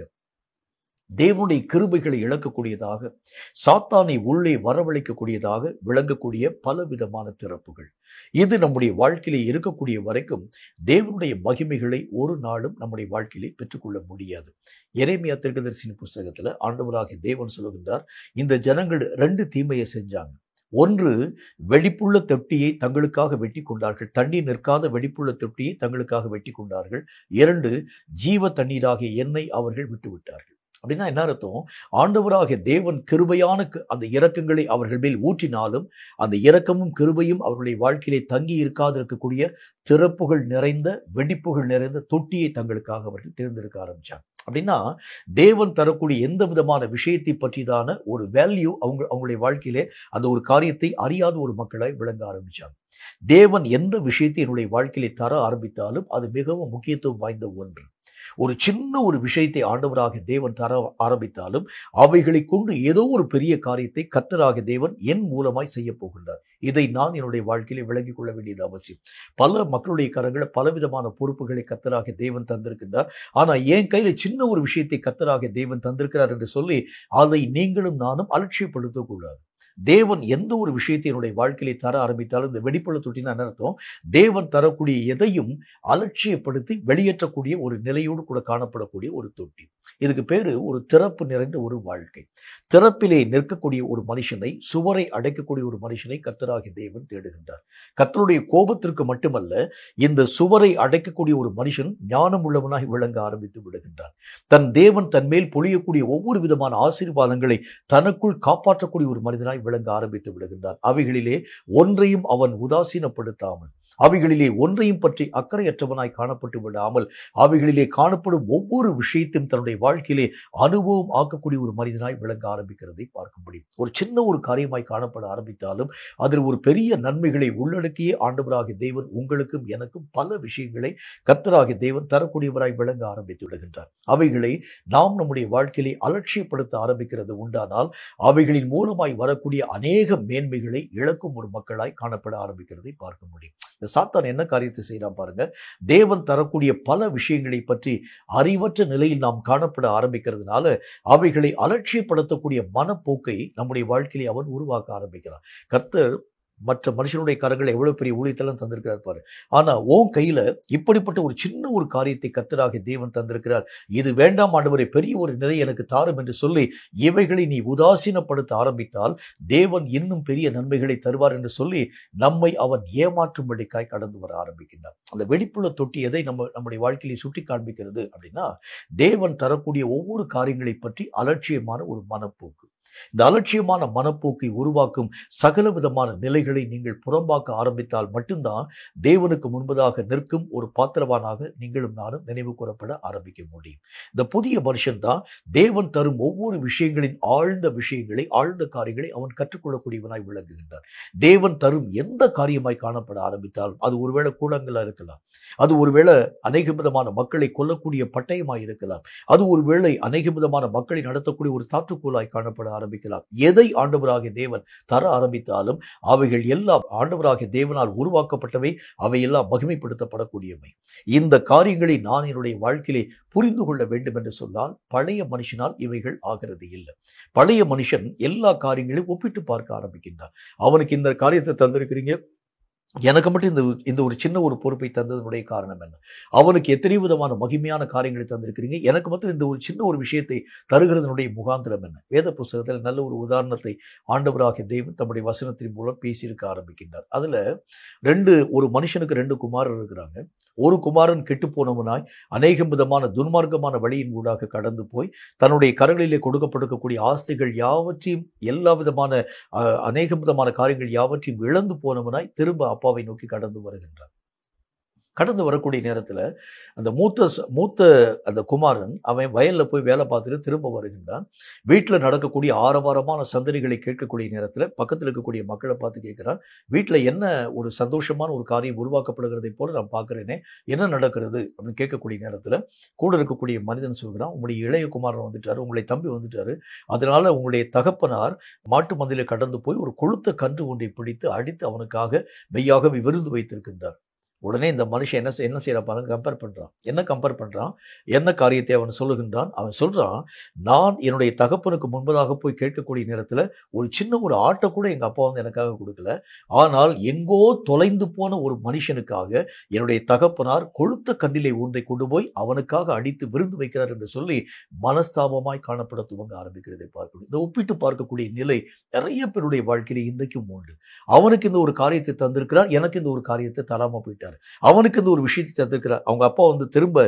தேவனுடைய கிருபைகளை இழக்கக்கூடியதாக, சாத்தானை உள்ளே வரவழைக்கக்கூடியதாக விளங்கக்கூடிய பல விதமான திறப்புகள். இது நம்முடைய வாழ்க்கையிலே இருக்கக்கூடிய வரைக்கும் தேவனுடைய மகிமைகளை ஒரு நாளும் நம்முடைய வாழ்க்கையிலே பெற்றுக்கொள்ள முடியாது. எரேமியா தீர்க்கதரிசியின் புஸ்தகத்தில் ஆண்டவராகிய தேவன் சொல்லுகின்றார், இந்த ஜனங்கள் 2 தீமையை செஞ்சாங்க. ஒன்று, வெடிப்புள்ள தொட்டியை தங்களுக்காக வெட்டி கொண்டார்கள். தண்ணீர் நிற்காத வெடிப்புள்ள தொட்டியை தங்களுக்காக வெட்டி கொண்டார்கள். 2, ஜீவ தண்ணீராகிய எண்ணெய் அவர்கள் விட்டுவிட்டார்கள். அப்படின்னா என்ன அர்த்தம்? ஆண்டவராகிய தேவன் கிருபையான அந்த இரக்கங்களை அவர்கள் மேல் ஊற்றினாலும் அந்த இரக்கமும் கிருபையும் அவர்களுடைய வாழ்க்கையிலே தங்கி இருக்காது இருக்கக்கூடிய திறப்புகள் நிறைந்த, வெடிப்புகள் நிறைந்த தொட்டியை தங்களுக்காக அவர்கள் தேர்ந்தெடுக்க ஆரம்பிச்சாங்க. அப்படின்னா தேவன் தரக்கூடிய எந்த விதமான விஷயத்தை பற்றிதான ஒரு வேல்யூ அவங்களுடைய வாழ்க்கையிலே அந்த ஒரு காரியத்தை அறியாத ஒரு மக்களாய் விளங்க ஆரம்பிச்சாங்க. தேவன் எந்த விஷயத்தை என்னுடைய வாழ்க்கையிலே தர ஆரம்பித்தாலும் அது மிகவும் முக்கியத்துவம் வாய்ந்த ஒன்று. ஒரு சின்ன ஒரு விஷயத்தை ஆண்டவராகிய தேவன் தர ஆரம்பித்தாலும் அவைகளை கொண்டு ஏதோ ஒரு பெரிய காரியத்தை கர்த்தராகிய தேவன் என் மூலமாய் செய்ய போகின்றார். இதை நான் என்னுடைய வாழ்க்கையிலே விளங்கிக் கொள்ள வேண்டியது அவசியம். பல மக்களுடைய கரங்களை பலவிதமான பொறுப்புகளை கர்த்தராகிய தேவன் தந்திருக்கின்றார். ஆனா என் கையில சின்ன ஒரு விஷயத்தை கர்த்தராகிய தேவன் தந்திருக்கிறார் என்று சொல்லி அதை நீங்களும் நானும் அலட்சியப்படுத்தக் கூடாது. தேவன் எந்த ஒரு விஷயத்தை என்னுடைய வாழ்க்கையிலே தர ஆரம்பித்தாலும், இந்த வெடிப்புள்ள தொட்டினா என்ன அர்த்தம்? தேவன் தரக்கூடிய எதையும் அலட்சியப்படுத்தி வெளியேற்றக்கூடிய ஒரு நிலையோடு கூட காணப்படக்கூடிய ஒரு தொட்டி. இதுக்கு பேரு ஒரு திறப்பு நிறைந்த ஒரு வாழ்க்கை. திறப்பிலே நிற்கக்கூடிய ஒரு மனுஷனை, சுவரை அடைக்கக்கூடிய ஒரு மனுஷனை கர்த்தராகிய தேவன் தேடுகின்றார். கர்த்தருடைய கோபத்திற்கு மட்டுமல்ல, இந்த சுவரை அடைக்கக்கூடிய ஒரு மனுஷன் ஞானம் உள்ளவனாய் விளங்க ஆரம்பித்து விடுகின்றார். தன் தேவன் தன் மேல் பொழியக்கூடிய ஒவ்வொரு விதமான ஆசீர்வாதங்களை தனக்குள் காப்பாற்றக்கூடிய ஒரு மனிதனாய் விளங்க ஆரம்பித்து விடுகின்றார். அவைகளிலே ஒன்றையும் அவன் உதாசீனப்படுத்தாமல், அவைகளிலே ஒன்றையும் பற்றி அக்கறையற்றவனாய் காணப்பட்டு விடாமல், அவைகளிலே காணப்படும் ஒவ்வொரு விஷயத்தையும் தன்னுடைய வாழ்க்கையிலே அனுபவம் ஆக்கக்கூடிய ஒரு மனிதனாய் விளங்க ஆரம்பிக்கிறதை பார்க்க முடியும். ஒரு சின்ன ஒரு காரியமாய் காணப்பட ஆரம்பித்தாலும் அதில் ஒரு பெரிய நன்மைகளை உள்ளடக்கிய ஆண்டவராகிய தேவன் உங்களுக்கும் எனக்கும் பல விஷயங்களை கர்த்தராகிய தேவன் தரக்கூடியவராய் விளங்க ஆரம்பித்து விடுகின்றார். அவைகளை நாம் நம்முடைய வாழ்க்கையிலே அலட்சியப்படுத்த ஆரம்பிக்கிறது உண்டானால் அவைகளின் மூலமாய் வரக்கூடிய அநேக மேன்மைகளை இழக்கும் ஒரு மக்களாய் காணப்பட ஆரம்பிக்கிறதை பார்க்க முடியும். இந்த சாத்தான் என்ன காரியத்தை செய்யறான் பாருங்க. தேவன் தரக்கூடிய பல விஷயங்களை பற்றி அறிவற்ற நிலையில் நாம் காணப்பட ஆரம்பிக்கிறதுனால அவைகளை அலட்சியப்படுத்தக்கூடிய மனப்போக்கை நம்முடைய வாழ்க்கையிலே அவன் உருவாக்க ஆரம்பிக்கிறான். கர்த்தர் மற்ற மனுஷனுடைய கரங்களை எவ்வளவு பெரிய ஊழியத்தெல்லாம் தந்திருக்கிறார் பாரு. ஆனா உன் கையில இப்படிப்பட்ட ஒரு சின்ன ஒரு காரியத்தை கர்த்தராகிய தேவன் தந்திருக்கிறார். இது வேண்டாம் ஆண்டவரே, பெரிய ஒரு நிலை எனக்கு தாரும் என்று சொல்லி இவைகளை நீ உதாசீனப்படுத்த ஆரம்பித்தால் தேவன் இன்னும் பெரிய நன்மைகளை தருவார் என்று சொல்லி நம்மை அவன் ஏமாற்றும்படிக்காய் கடந்து வர ஆரம்பிக்கின்றான். அந்த வெடிப்புள்ள தொட்டி எதை நம்முடைய வாழ்க்கையை சுட்டி காண்பிக்கிறது அப்படின்னா, தேவன் தரக்கூடிய ஒவ்வொரு காரியங்களை பற்றி அலட்சியமான ஒரு மனப்போக்கு. இந்த அலட்சியமான மனப்போக்கை உருவாக்கும் சகல விதமான நிலைகளை நீங்கள் புறம்பாக்க ஆரம்பித்தால் மட்டும்தான் தேவனுக்கு முன்பதாக நிற்கும் ஒரு பாத்திரவானாக நீங்களும் நானும் நினைவு கூறப்பட ஆரம்பிக்க முடியும். இந்த புதிய மனுஷன் தான் தேவன் தரும் ஒவ்வொரு விஷயங்களின் ஆழ்ந்த விஷயங்களை, ஆழ்ந்த காரியங்களை அவன் கற்றுக்கொள்ளக்கூடியவனாய் விளங்குகின்றான். தேவன் தரும் எந்த காரியமாய் காணப்பட ஆரம்பித்தாலும் அது ஒருவேளை கூடங்களா இருக்கலாம், அது ஒருவேளை அநேக விதமான மக்களை கொல்லக்கூடிய பட்டயமாய் இருக்கலாம், அது ஒருவேளை அநேக விதமான மக்களை நடத்தக்கூடிய ஒரு தாற்றுக்கோளாய் காணப்பட ஆரம்பிக்கலாம். எதை ஆண்டவராகிய தேவன் தர ஆரம்பித்தாலும் அவைகள் எல்லாம் ஆண்டவராகிய தேவனால் உருவாக்கப்பட்டவை, அவையெல்லாம் மகிமைப்படுத்தப்படக்கூடியவை. இந்த காரியங்களை நான் என்னுடைய வாழ்க்கையிலே புரிந்து கொள்ள வேண்டும் என்று சொன்னால் பழைய மனுஷனால் இவைகள் ஆகிறது இல்லை. பழைய மனுஷன் எல்லா காரியங்களையும் ஒப்பிட்டு பார்க்க ஆரம்பிக்கின்றான். அவனுக்கு இந்த காரியத்தை தந்திருக்கிறீங்க, எனக்கு மட்டும் இந்த ஒரு சின்ன ஒரு பொறுப்பை தந்ததனுடைய காரணம் என்ன? அவனுக்கு எத்தனை விதமான மகிமையான காரியங்களை தந்திருக்கிறீங்க, எனக்கு மட்டும் இந்த ஒரு சின்ன ஒரு விஷயத்தை தருகிறதனுடைய முகாந்திரம் என்ன? வேத புஸ்தகத்தில் நல்ல ஒரு உதாரணத்தை ஆண்டவராகிய தேவன் தம்முடைய வசனத்தின் மூலம் பேசியிருக்க ஆரம்பிக்கின்றார். அதுல ஒரு மனுஷனுக்கு 2 குமாரர் இருக்கிறாங்க. ஒரு குமாரன் கெட்டு போனவனாய் அநேகம் விதமான துன்மார்க்கமான வழியின் ஊடாக கடந்து போய் தன்னுடைய கரங்களிலே கொடுக்கப்பட்டிருக்கக்கூடிய ஆஸ்திகள் யாவற்றையும், எல்லா விதமான அநேக விதமான காரியங்கள் யாவற்றையும் இழந்து போனவனாய் திரும்ப அப்பாவை நோக்கி கடந்து வருகின்றான். கடந்து வரக்கூடிய நேரத்தில் அந்த மூத்த அந்த குமாரன் அவன் வயலில் போய் வேலை பார்த்துட்டு திரும்ப வருகின்றான். வீட்டில் நடக்கக்கூடிய ஆரவாரமான சந்தடிகளை கேட்கக்கூடிய நேரத்தில் பக்கத்தில் இருக்கக்கூடிய மக்களை பார்த்து கேட்குறான், வீட்டில் என்ன ஒரு சந்தோஷமான ஒரு காரியம் உருவாக்கப்படுகிறதை போல நான் பார்க்குறேனே, என்ன நடக்கிறது அப்படின்னு கேட்கக்கூடிய நேரத்தில் கூட இருக்கக்கூடிய மனிதன் சொல்கிறான், உங்களுடைய இளைய குமாரன் வந்துட்டார், உங்களுடைய தம்பி வந்துட்டார், அதனால உங்களுடைய தகப்பனார் மாட்டு மந்தையில கடந்து போய் ஒரு கொழுத்த கன்று ஒன்றை பிடித்து அடித்து அவனுக்காக மெய்யாகவே விருந்து வைத்திருக்கின்றார். உடனே இந்த மனுஷன் என்ன செய்யற பாருங்க, கம்பேர் பண்றான். என்ன காரியத்தை அவன் சொல்லுகின்றான்? அவன் சொல்றான், நான் என்னுடைய தகப்பனுக்கு முன்பதாக போய் கேட்கக்கூடிய நேரத்தில் ஒரு சின்ன ஒரு ஆட்டை கூட எங்க அப்பா வந்து எனக்காக கொடுக்கல, ஆனால் எங்கோ தொலைந்து போன ஒரு மனுஷனுக்காக என்னுடைய தகப்பனார் கொழுத்த கண்ணிலை ஒன்றை கொண்டு போய் அவனுக்காக அடித்து விருந்து வைக்கிறார் என்று சொல்லி மனஸ்தாபமாய் காணப்பட துவங்க ஆரம்பிக்கிறதை பார்க்கணும். இந்த ஒப்பிட்டு பார்க்கக்கூடிய நிலை நிறைய பேருடைய வாழ்க்கையில இன்றைக்கும் உண்டு. அவனுக்கு இந்த ஒரு காரியத்தை தந்திருக்கிறார், எனக்கு இந்த ஒரு காரியத்தை தராம போயிட்டார். அவனுக்கு இந்த ஒரு விஷயத்தை தந்திருக்கிறார். அவங்க அப்பா வந்து திரும்ப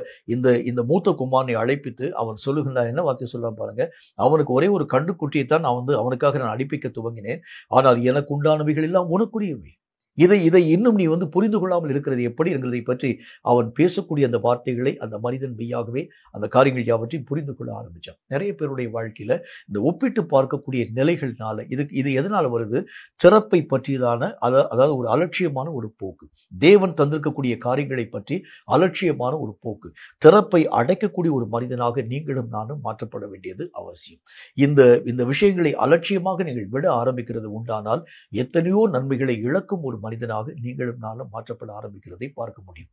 இந்த மூத்த குமாரனை அழைப்பித்து அவன் சொல்லுகின்றான், என்ன வார்த்தை சொல்ல பாருங்க, அவனுக்கு ஒரே ஒரு கண்டுக்குட்டியை தான் அவனுக்காக நான் அடிப்பிக்க துவங்கினேன், ஆனால் எனக்கு உண்டானவைகள் எல்லாம் உனக்குரியவை. இதை இன்னும் நீ வந்து புரிந்து கொள்ளாமல் இருக்கிறது எப்படி என்கிறதை பற்றி அவன் பேசக்கூடிய அந்த வார்த்தைகளை அந்த மனிதன் மெய்யாகவே அந்த காரியங்கள் யாவற்றையும் புரிந்து கொள்ள ஆரம்பிச்சான். நிறைய பேருடைய வாழ்க்கையில இந்த ஒப்பிட்டு பார்க்கக்கூடிய நிலைகள்னால இது எதனால வருது? திறப்பை பற்றியதான அதாவது ஒரு அலட்சியமான ஒரு போக்கு, தேவன் தந்திருக்கக்கூடிய காரியங்களை பற்றி அலட்சியமான ஒரு போக்கு, திறப்பை அடைக்கக்கூடிய ஒரு மனிதனாக நீங்களும் நானும் மாற்றப்பட வேண்டியது அவசியம். இந்த விஷயங்களை அலட்சியமாக நீங்கள் விட ஆரம்பிக்கிறது உண்டானால் எத்தனையோ நன்மைகளை இழக்கும் ஒரு மனிதனாக நீங்களும் நானும் மாற்றப்பட ஆரம்பிக்கிறதை பார்க்க முடியும்.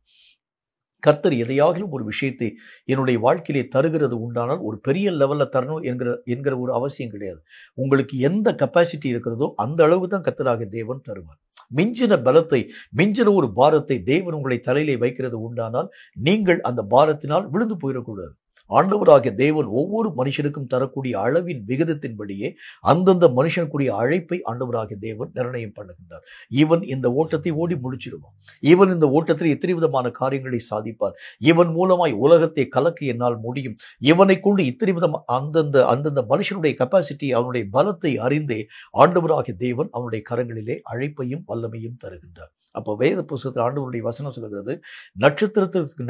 கர்த்தர் எதையாகிலும் ஒரு விஷயத்தை என்னுடைய வாழ்க்கையிலே தருகிறது உண்டானால் ஒரு பெரிய லெவல்ல தரணும் என்கிற ஒரு அவசியம் கிடையாது. உங்களுக்கு எந்த கெப்பாசிட்டி இருக்கிறதோ அந்த அளவு தான் கர்த்தராகிய தேவன் தருவார். மிஞ்சின பலத்தை, மிஞ்சின ஒரு பாரத்தை தேவன் உங்களை தலையிலே வைக்கிறது உண்டானால் நீங்கள் அந்த பாரத்தினால் விழுந்து போயிடக்கூடாது. ஆண்டவராகிய தேவன் ஒவ்வொரு மனுஷனுக்கும் தரக்கூடிய அளவின் விகிதத்தின்படியே அந்தந்த மனுஷனுக்குரிய அழைப்பை ஆண்டவராகிய தேவன் நிர்ணயம் பண்ணுகின்றார். இவன் இந்த ஓட்டத்தை ஓடி முடிச்சிடுவான், இவன் இந்த ஓட்டத்தில் எத்தனை விதமான காரியங்களை சாதிப்பார், இவன் மூலமாய் உலகத்தை கலக்க என்னால் முடியும், இவனை கொண்டு இத்தனை விதம் அந்தந்த மனுஷனுடைய கெப்பாசிட்டி, அவனுடைய பலத்தை அறிந்தே ஆண்டவராகிய தேவன் அவனுடைய கரங்களிலே அழைப்பையும் வல்லமையும் தருகின்றார். அப்போ வேத புஸ்தகத்தில் ஆண்டவருடைய வசனம் சொல்கிறது,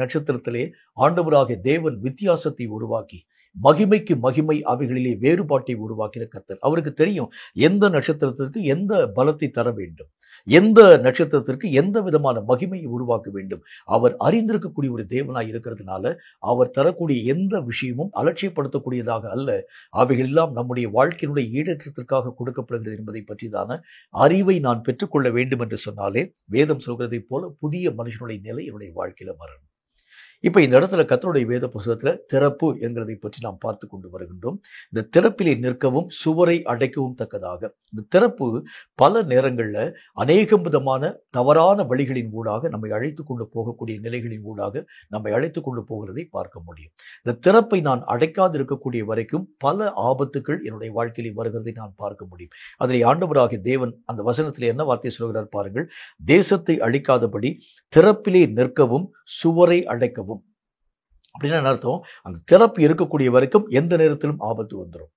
நட்சத்திரத்திலே ஆண்டவராகிய தேவன் வித்தியாசத்தை உருவாக்கி மகிமைக்கு மகிமை அவைகளிலே வேறுபாட்டை உருவாக்கின கர்த்தர். அவருக்கு தெரியும் எந்த நட்சத்திரத்திற்கு எந்த பலத்தை தர வேண்டும், எந்த நட்சத்திரத்திற்கு எந்த விதமான மகிமையை உருவாக்க வேண்டும். அவர் அறிந்திருக்கக்கூடிய ஒரு தேவனாய் இருக்கிறதுனால அவர் தரக்கூடிய எந்த விஷயமும் அலட்சியப்படுத்தக்கூடியதாக அல்ல, அவைகள் எல்லாம் நம்முடைய வாழ்க்கையினுடைய ஈடேற்றத்திற்காக கொடுக்கப்படுகிறது என்பதை பற்றிதான அறிவை நான் பெற்றுக்கொள்ள வேண்டும் என்று சொன்னாலே வேதம் சொல்கிறதை போல புதிய மனுஷனுடைய நிலை என்னுடைய வாழ்க்கையில வரணும். இப்போ இந்த இடத்துல கர்த்தருடைய வேத புத்தகத்தில் திறப்பு என்கிறதை பற்றி நாம் பார்த்து கொண்டு வருகின்றோம். இந்த திறப்பிலே நிற்கவும் சுவரை அடைக்கவும் தக்கதாக இந்த திறப்பு பல நேரங்களில் அநேகம் விதமான தவறான வழிகளின் ஊடாக நம்மை அழைத்து கொண்டு போகக்கூடிய நிலைகளின் ஊடாக நம்மை அழைத்து கொண்டு போகிறதை பார்க்க முடியும். இந்த திறப்பை நான் அடைக்காது இருக்கக்கூடிய வரைக்கும் பல ஆபத்துக்கள் என்னுடைய வாழ்க்கையில் வருகிறதை நான் பார்க்க முடியும். அதில் ஆண்டவராகிய தேவன் அந்த வசனத்தில் என்ன வார்த்தை சொல்கிறார் பாருங்கள், தேசத்தை அழிக்காதபடி திறப்பிலே நிற்கவும் சுவரை அடைக்கவும். அப்படின்னா என்ன அர்த்தம்? அந்த திறப்பு இருக்கக்கூடிய வரைக்கும் எந்த நேரத்திலும் ஆபத்து வந்துடும்.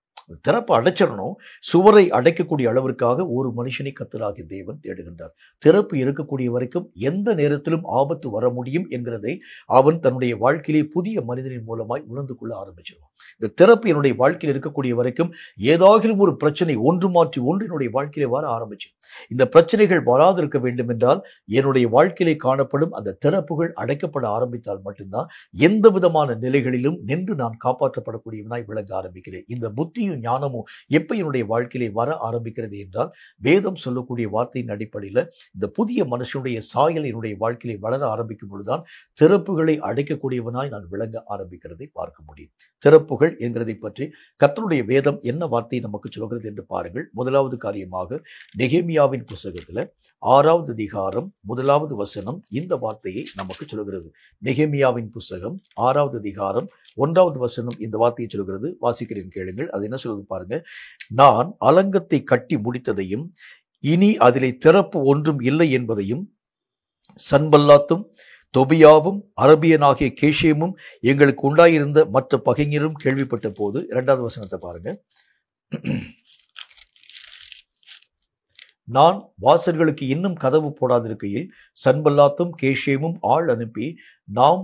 திறப்பை அடைச்சிடணும். சுவரை அடைக்கக்கூடிய அளவிற்காக ஒரு மனுஷனை கர்த்தராகிய தேவன் தேடுகின்றார். திறப்பு இருக்கக்கூடிய வரைக்கும் எந்த நேரத்திலும் ஆபத்து வர முடியும் என்கிறதை அவன் தன்னுடைய வாழ்க்கையிலே புதிய மனிதனின் மூலமாய் உணர்ந்து கொள்ள ஆரம்பிச்சிருவான். இந்த திறப்பு என்னுடைய வாழ்க்கையில் இருக்கக்கூடிய வரைக்கும் ஏதாகிலும் ஒரு பிரச்சனை ஒன்று மாற்றி ஒன்று என்னுடைய வாழ்க்கையிலே வர ஆரம்பிச்சு. இந்த பிரச்சனைகள் வராதிருக்க வேண்டும் என்றால் என்னுடைய வாழ்க்கையிலே காணப்படும் அந்த திறப்புகள் அடைக்கப்பட ஆரம்பித்தால் மட்டும்தான் எந்த விதமான நிலைகளிலும் நின்று நான் காப்பாற்றப்படக்கூடியவனாய் விளங்க ஆரம்பிக்கிறேன். இந்த புத்தியும் ஞானமும் எப்ப என்னுடைய வாழ்க்கையிலே வர ஆரம்பிக்கிறது என்றால் வேதம் சொல்லக்கூடிய வார்த்தையின் அடிப்படையில் இந்த புதிய மனுஷனுடைய சாயல் என்னுடைய வாழ்க்கையிலே வளர ஆரம்பிக்கும் பொழுதுதான் திறப்புகளை அடைக்கக்கூடியவனாய் நான் விளங்க ஆரம்பிக்கிறதை பார்க்க முடியும். திறப்புகள் என்கிறதை பற்றி கர்த்தருடைய வேதம் என்ன வார்த்தை நமக்கு சொல்கிறது என்று பாருங்கள். முதலாவது காரியமாக நெகேமியாவின் புத்தகத்தில் 6வது அதிகாரம் 1வது வசனம் இந்த வார்த்தையை நமக்கு சொல்கிறது. நெகேமியாவின் புத்தகம் 6வது அதிகாரம் 1வது வசனம் இந்த வார்த்தையை சொல்கிறது. வாசிக்கிறேன், கேளுங்கள். அது என்ன சொல்றது பாருங்க. நான் அலங்கத்தை கட்டி முடித்ததையும் இனி அதிலே திறப்பு ஒன்றும் இல்லை என்பதையும் சன்பல்லாத்தும் தொபியாவும் அரபியனாகிய கேஷேமும் எங்களுக்கு உண்டாயிருந்த மற்ற பகைஞரும் கேள்விப்பட்ட போது, 2வது வசனத்தை பாருங்க. நான் வாசல்களுக்கு இன்னும் கதவு போடாதிருக்கையில் சன்பல்லாத்தும் கேஷேமும் ஆள் அனுப்பி நாம்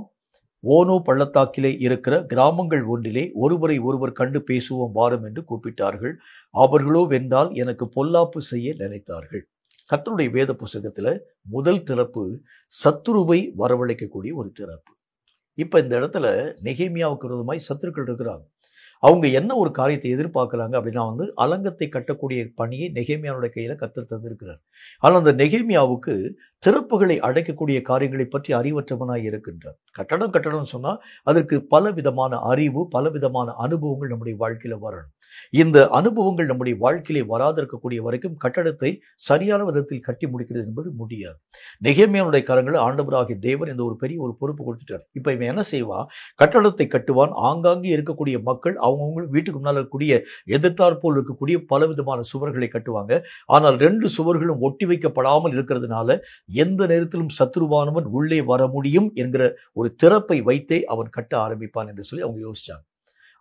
ஓனோ பள்ளத்தாக்கிலே இருக்கிற கிராமங்கள் ஒன்றிலே ஒருவரை ஒருவர் கண்டு பேசுவோம் வாரும் என்று கூப்பிட்டார்கள். அவர்களோ வென்றால் எனக்கு பொல்லாப்பு செய்ய நினைத்தார்கள். கர்த்தருடைய வேத புத்தகத்துல முதல் திறப்பு சத்துருவை வரவழைக்கக்கூடிய ஒரு திறப்பு. இப்ப இந்த இடத்துல நெகேமியாவுக்கு விரோதமாய் சத்துருக்கள் இருக்கிறாங்க. அவங்க என்ன ஒரு காரியத்தை எதிர்பார்க்கறாங்க அப்படின்னா அலங்கத்தை கட்டக்கூடிய பணியை நெகேமியாவுடைய கையில கர்த்தர் தந்திருக்கிறார். ஆனால் அந்த நெகேமியாவுக்கு திறப்புகளை அடைக்கக்கூடிய காரியங்களை பற்றி அறிவற்றவனாய் இருக்கின்றார். கட்டடம் சொன்னா அதற்கு பல விதமான அறிவு, பல விதமான அனுபவங்கள் நம்முடைய வாழ்க்கையில வரணும். இந்த அனுபவங்கள் நம்முடைய வாழ்க்கையிலே வராதிருக்கக்கூடிய வரைக்கும் கட்டடத்தை சரியான விதத்தில் கட்டி முடிக்கிறது என்பது முடியாது. நெகேமியாவுடைய கரங்களை ஆண்டவராகிய தேவன் இந்த ஒரு பெரிய ஒரு பொறுப்பு கொடுத்துட்டார். இப்ப இவன் என்ன செய்வான்? கட்டடத்தை கட்டுவான். ஆங்காங்கே இருக்கக்கூடிய மக்கள் அவங்க வீட்டுக்கு முன்னால் இருக்கக்கூடிய எதிர்த்தாற்போல் இருக்கக்கூடிய பல விதமான சுவர்களை கட்டுவாங்க. ஆனால் 2 சுவர்களும் ஒட்டி வைக்கப்படாமல் இருக்கிறதுனால எந்த நேரத்திலும் சத்துருவானவன் உள்ளே வர முடியும் என்கிற ஒரு திறப்பை வைத்தே அவன் கட்ட ஆரம்பிப்பான் என்று சொல்லி அவங்க யோசிச்சாங்க.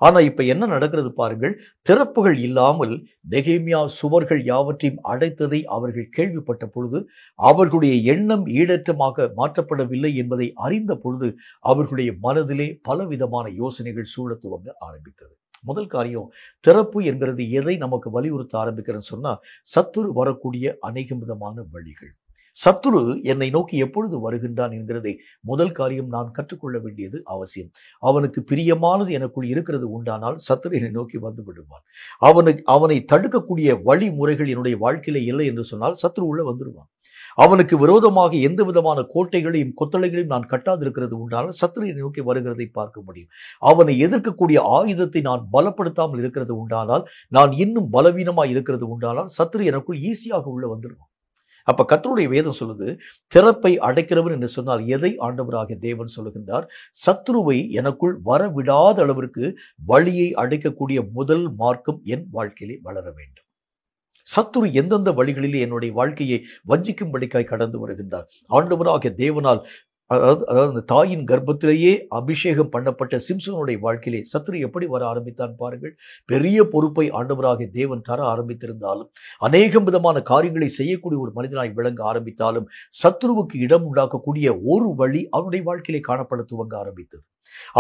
ஆனா இப்ப என்ன நடக்கிறது பாருங்கள். திறப்புகள் இல்லாமல் நெகேமியா சுவர்கள் யாவற்றையும் அடைத்ததை அவர்கள் கேள்விப்பட்ட பொழுது அவர்களுடைய எண்ணம் ஈடற்றமாக மாற்றப்படவில்லை என்பதை அறிந்த பொழுது அவர்களுடைய மனதிலே பலவிதமான யோசனைகள் சூழத் துவங்க ஆரம்பித்தது. முதல் காரியம், திறப்பு என்கிறது எதை நமக்கு வலியுறுத்த ஆரம்பிக்கிறேன்னு சொன்னா சத்துரு வரக்கூடிய அநேக விதமான வழிகள். சத்துரு என்னை நோக்கி எப்பொழுது வருகின்றான் என்கிறதை முதல் காரியம் நான் கற்றுக்கொள்ள வேண்டியது அவசியம். அவனுக்கு பிரியமானது எனக்குள் இருக்கிறது உண்டானால் சத்துரு என்னை நோக்கி வந்து விடுவான். அவனை தடுக்கக்கூடிய வழிமுறைகள் என்னுடைய வாழ்க்கையில இல்லை என்று சொன்னால் சத்துரு உள்ள வந்துடுவான். அவனுக்கு விரோதமாக எந்த விதமான கோட்டைகளையும் கொத்தளைகளையும் நான் கட்டாதிருக்கிறது உண்டானால் சத்துரு என்னை நோக்கி வருகிறதை பார்க்க முடியும். அவனை எதிர்க்கக்கூடிய ஆயுதத்தை நான் பலப்படுத்தாமல் இருக்கிறது உண்டானால், நான் இன்னும் பலவீனமாக இருக்கிறது உண்டானால் சத்துரு எனக்குள் ஈஸியாக உள்ள வந்துடுவான். அப்ப கர்த்தருடைய வேதம் சொல்லுது, திறப்பை அடைக்கிறவர் என்று சொன்னால் எதை ஆண்டவராகிய தேவன் சொல்லுகின்றார்? சத்துருவை எனக்குள் வரவிடாத அளவிற்கு வழியை அடைக்கக்கூடிய முதல் மார்க்கம் என் வாழ்க்கையிலே வளர வேண்டும். சத்துரு எந்தெந்த வழிகளிலே என்னுடைய வாழ்க்கையை வஞ்சிக்கும்படிக்காய் கடந்து வருகின்றார். ஆண்டவராகிய தேவனால் அதாவது அந்த தாயின் கர்ப்பத்திலேயே அபிஷேகம் பண்ணப்பட்ட சிம்சோனுடைய வாழ்க்கையிலே சத்துரு எப்படி வர ஆரம்பித்தான் பாருங்கள். பெரிய பொறுப்பை ஆண்டவராகிய தேவன் தர ஆரம்பித்திருந்தாலும், அநேக விதமான காரியங்களை செய்யக்கூடிய ஒரு மனிதனாய் விளங்க ஆரம்பித்தாலும், சத்துருவுக்கு இடம் உண்டாக்கக்கூடிய ஒரு வழி அவனுடைய வாழ்க்கையிலே காணப்பட துவங்க ஆரம்பித்தது.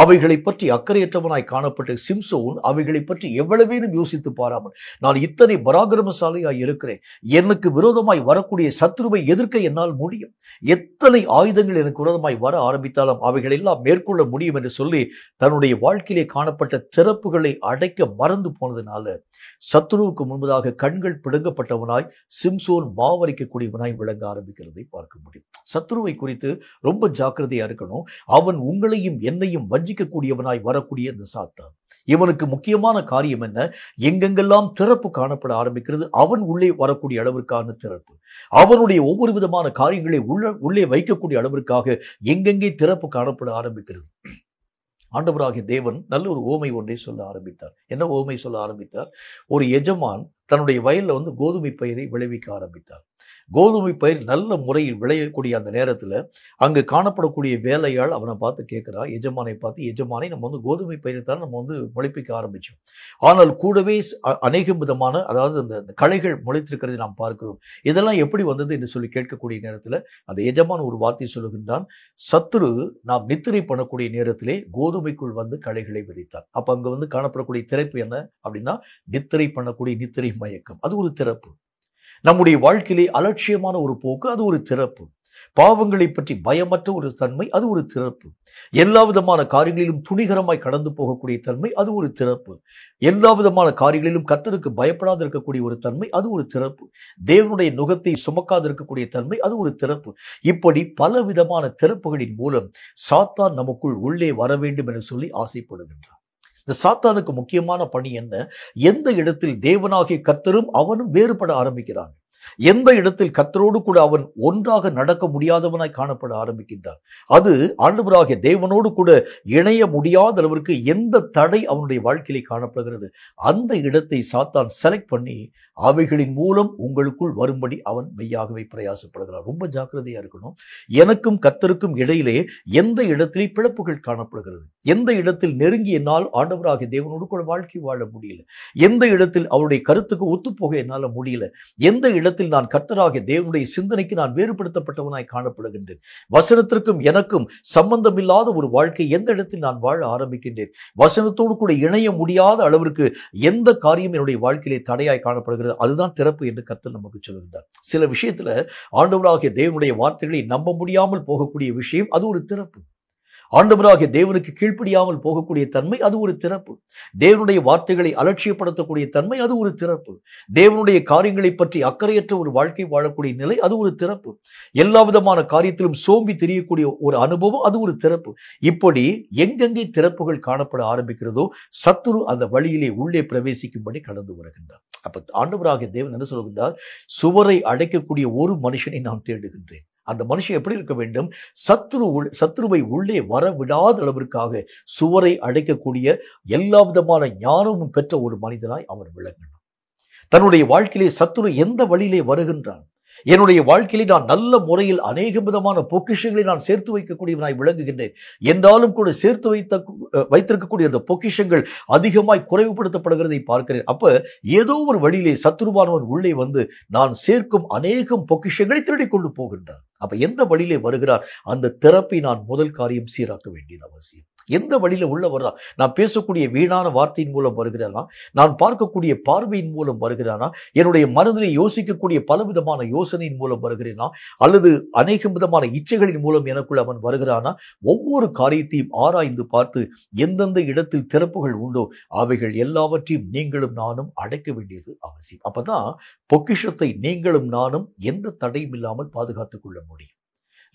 அவைகளை பற்றி அக்கறையற்றவனாய் காணப்பட்ட சிம்சோன் அவைகளை பற்றி எவ்வளவேனும் யோசித்து பாராமல், நான் இத்தனை பராக்கிரமசாலியாய் இருக்கிறேன், எனக்கு விரோதமாய் வரக்கூடிய சத்துருவை எதிர்க்க என்னால் முடியும், எத்தனை ஆயுதங்கள் எனக்கு விரோதமாய் வர ஆரம்பித்தாலும் அவைகள் எல்லாம் மேற்கொள்ள முடியும் என்று சொல்லி தன்னுடைய வாழ்க்கையிலே காணப்பட்ட திறப்புகளை அடைக்க மறந்து போனதுனால சத்துருவுக்கு முன்பதாக கண்கள் பிடுங்கப்பட்டவனாய் சிம்சோன் மாவரிக்கக்கூடியவனாய் விளங்க ஆரம்பிக்கிறதை பார்க்க முடியும். சத்துருவை குறித்து ரொம்ப ஜாக்கிரதையா இருக்கணும். அவன் உங்களையும் என்னையும் வஞ்சிக்கக்கூடியவனாய் வரக்கூடிய இந்த சாத்தான். இவனுக்கு முக்கியமான காரியம் என்ன? எங்கெங்கெல்லாம் திறப்பு காணப்பட ஆரம்பிக்கிறது அவன் உள்ளே வரக்கூடிய அளவிற்கான திறப்பு, அவனுடைய ஒவ்வொரு விதமான காரியங்களை உள்ளே வைக்கக்கூடிய அளவிற்காக எங்கெங்கே திறப்பு காணப்பட ஆரம்பிக்கிறது. ஆண்டவராகிய தேவன் நல்ல ஒரு ஓமை ஒன்றை சொல்ல ஆரம்பித்தார். என்ன ஓமை சொல்ல ஆரம்பித்தார்? ஒரு எஜமான் தன்னுடைய வயல்ல கோதுமை பயிரை விளைவிக்க ஆரம்பித்தார். கோதுமை பயிர் நல்ல முறையில் விளையக்கூடிய அந்த நேரத்தில் அங்கு காணப்படக்கூடிய வேலையாள் அவனை பார்த்து கேட்குறான், எஜமானை பார்த்து, எஜமானை நம்ம வந்து கோதுமை பயிரை தான் நம்ம வந்து முளைப்பிக்க ஆரம்பித்தோம், ஆனால் கூடவே அநேக விதமான அதாவது அந்த களைகள் முளைத்திருக்கிறதை நாம் பார்க்கிறோம், இதெல்லாம் எப்படி வந்தது என்று சொல்லி கேட்கக்கூடிய நேரத்தில் அந்த எஜமான் ஒரு வார்த்தை சொல்லுகின்றான், சத்துரு நாம் நித்திரை பண்ணக்கூடிய நேரத்திலே கோதுமைக்குள் வந்து களைகளை விதைத்தான். அப்போ அங்கே வந்து காணப்படக்கூடிய திறப்பு என்ன அப்படின்னா, நித்திரை பண்ணக்கூடிய நித்திரை மயக்கம், அது ஒரு திறப்பு. நம்முடைய வாழ்க்கையிலே அலட்சியமான ஒரு போக்கு, அது ஒரு திறப்பு. பாவங்களை பற்றி பயமற்ற ஒரு தன்மை, அது ஒரு திறப்பு. எல்லா விதமான காரியங்களிலும் துணிகரமாய் கடந்து போகக்கூடிய தன்மை, அது ஒரு திறப்பு. எல்லா விதமான காரியங்களிலும் கர்த்தருக்கு பயப்படாது இருக்கக்கூடிய ஒரு தன்மை, அது ஒரு திறப்பு. தேவனுடைய நுகத்தை சுமக்காது இருக்கக்கூடிய தன்மை, அது ஒரு திறப்பு. இப்படி பல விதமான திறப்புகளின் மூலம் சாத்தான் நமக்குள் உள்ளே வர வேண்டும் என்று சொல்லி ஆசைப்படுகின்றான். இந்த சாத்தானுக்கு முக்கியமான பணி என்ன? எந்த இடத்தில் தேவனாகிய கர்த்தரும் அவனும் வேறுபட ஆரம்பிக்கிறான், எந்த இடத்தில் கர்த்தரோடு கூட அவன் ஒன்றாக நடக்க முடியாதவனாய் காணப்பட ஆரம்பிக்கின்றான், அது ஆண்டவராகிய தேவனோடு கூட இணைய முடியாத அளவிற்கு எந்த தடை அவனுடைய வாழ்க்கையிலே காணப்படுகிறது, அந்த இடத்தை சாத்தான் செலக்ட் பண்ணி அவைகளின் மூலம் உங்களுக்குள் வரும்படி அவன் மெய்யாகவே பிரயாசப்படுகிறான். ரொம்ப ஜாக்கிரதையா இருக்கணும். எனக்கும் கர்த்தருக்கும் இடையிலே எந்த இடத்திலே பிளப்புகள் காணப்படுகிறது, எந்த இடத்தில் நெருங்கி என்னால் ஆண்டவராகிய தேவனோடு கூட வாழ்க்கை வாழ முடியல, எந்த இடத்தில் அவருடைய கருத்துக்கு ஒத்துப்போக என்னால் முடியல, எந்த இடத்தில் நான் கர்த்தராகிய தேவனுடைய சிந்தனைக்கு நான் வேறுபடுத்தப்பட்டவனாய் காணப்படுகின்றேன், வசனத்திற்கும் எனக்கும் சம்பந்தமில்லாத ஒரு வாழ்க்கை எந்த இடத்தில் நான் வாழ ஆரம்பிக்கின்றேன், வசனத்தோடு கூட இணைய முடியாத அளவிற்கு எந்த காரியம் என்னுடைய வாழ்க்கையிலே தடையாய் காணப்படுகிறது, அதுதான் திறப்பு என்று கர்த்தர் நமக்கு சொல்கின்றார். சில விஷயத்துல ஆண்டவராகிய தேவனுடைய வார்த்தைகளை நம்ப முடியாமல் போகக்கூடிய விஷயம், அது ஒரு திறப்பு. ஆண்டவராகிய தேவனுக்கு கீழ்ப்படியாமல் போகக்கூடிய தன்மை, அது ஒரு திறப்பு. தேவனுடைய வார்த்தைகளை அலட்சியப்படுத்தக்கூடிய தன்மை, அது ஒரு திறப்பு. தேவனுடைய காரியங்களை பற்றி அக்கறையற்ற ஒரு வாழ்க்கை வாழக்கூடிய நிலை, அது ஒரு திறப்பு. எல்லா விதமான காரியத்திலும் சோம்பி தெரியக்கூடிய ஒரு அனுபவம், அது ஒரு திறப்பு. இப்படி எங்கெங்கே திறப்புகள் காணப்பட ஆரம்பிக்கிறதோ சத்துரு அந்த வழியிலே உள்ளே பிரவேசிக்கும்படி கடந்து வருகின்றார். அப்ப ஆண்டவராகிய தேவன் என்ன சொல்கின்றார்? சுவரை அடைக்கக்கூடிய ஒரு மனுஷனை நான் தேடுகின்றேன். அந்த மனுஷன் எப்படி இருக்க வேண்டும்? சத்துருவை உள்ளே வர விடாத அளவிற்காக சுவரை அடைக்கக்கூடிய எல்லா விதமான ஞானமும் பெற்ற ஒரு மனிதனாய் அவர் விளங்கணும். தன்னுடைய வாழ்க்கையிலே சத்துரு எந்த வழியிலே வருகின்றான், என்னுடைய வாழ்க்கையிலே நான் நல்ல முறையில் அநேக விதமான பொக்கிஷங்களை நான் சேர்த்து வைக்கக்கூடியவனாய் விளங்குகின்றேன் என்றாலும் கூட சேர்த்து வைத்திருக்கக்கூடிய அந்த பொக்கிஷங்கள் அதிகமாய் குறைவுபடுத்தப்படுகிறதை பார்க்கிறேன். அப்ப ஏதோ ஒரு வழியிலே சத்துருவானவன் உள்ளே வந்து நான் சேர்க்கும் அநேகம் பொக்கிஷங்களை திருடிக் கொண்டு போகின்றான். அப்ப எந்த வழியிலே வருகிறார்? அந்த திறப்பை நான் முதல் காரியம் சீராக்க வேண்டியது அவசியம். எந்த வழியில உள்ள வர்றான்? நான் பேசக்கூடிய வீணான வார்த்தையின் மூலம் வருகிறானா, நான் பார்க்கக்கூடிய பார்வையின் மூலம் வருகிறானா, என்னுடைய மனதிலே யோசிக்கக்கூடிய பல விதமான யோசனையின் மூலம் வருகிறேனா, அல்லது அநேக விதமான இச்சைகளின் மூலம் எனக்குள் அவன் வருகிறானா? ஒவ்வொரு காரியத்தையும் ஆராய்ந்து பார்த்து எந்தெந்த இடத்தில் திறப்புகள் உண்டோ அவைகள் எல்லாவற்றையும் நீங்களும் நானும் அடைக்க வேண்டியது அவசியம். அப்பதான் பொக்கிஷத்தை நீங்களும் நானும் எந்த தடையும் இல்லாமல் பாதுகாத்துக் கொள்ள முடியும்.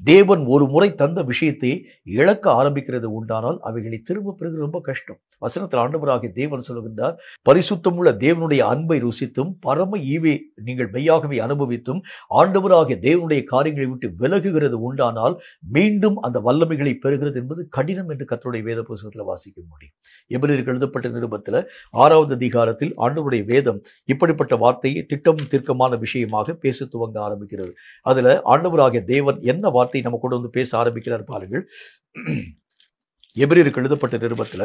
தேவன் ஒரு முறை தந்த விஷயத்தை இழக்க ஆரம்பிக்கிறது உண்டானால் அவைகளை திரும்ப பெறுகிறது ரொம்ப கஷ்டம். வசனத்தில் ஆண்டவராகிய தேவன் சொல்லுகின்றார், பரிசுத்தமுள்ள தேவனுடைய அன்பை ருசித்தும் பரம ஈவை நீங்கள் மெய்யாகவே அனுபவித்தும் ஆண்டவராகிய தேவனுடைய காரியங்களை விட்டு விலகுகிறது உண்டானால் மீண்டும் அந்த வல்லமைகளை பெறுகிறது என்பது கடினம் என்று கர்த்தருடைய வேத புத்தகத்தில் வாசிக்க முடியும். எபிரேயருக்கு எழுதப்பட்ட நிருபத்தில் 6வது அதிகாரத்தில் ஆண்டவருடைய வேதம் இப்படிப்பட்ட வார்த்தையை திட்டம் தீர்க்கமான விஷயமாக பேச துவங்க ஆரம்பிக்கிறது. அதுல ஆண்டவராகிய தேவன் என்ன வார்த்தை நம்ம கூட வந்து பேச ஆரம்பிக்கிறார் பாருங்கள். எபிரேயருக்கு எழுதப்பட்ட நிருபத்தில்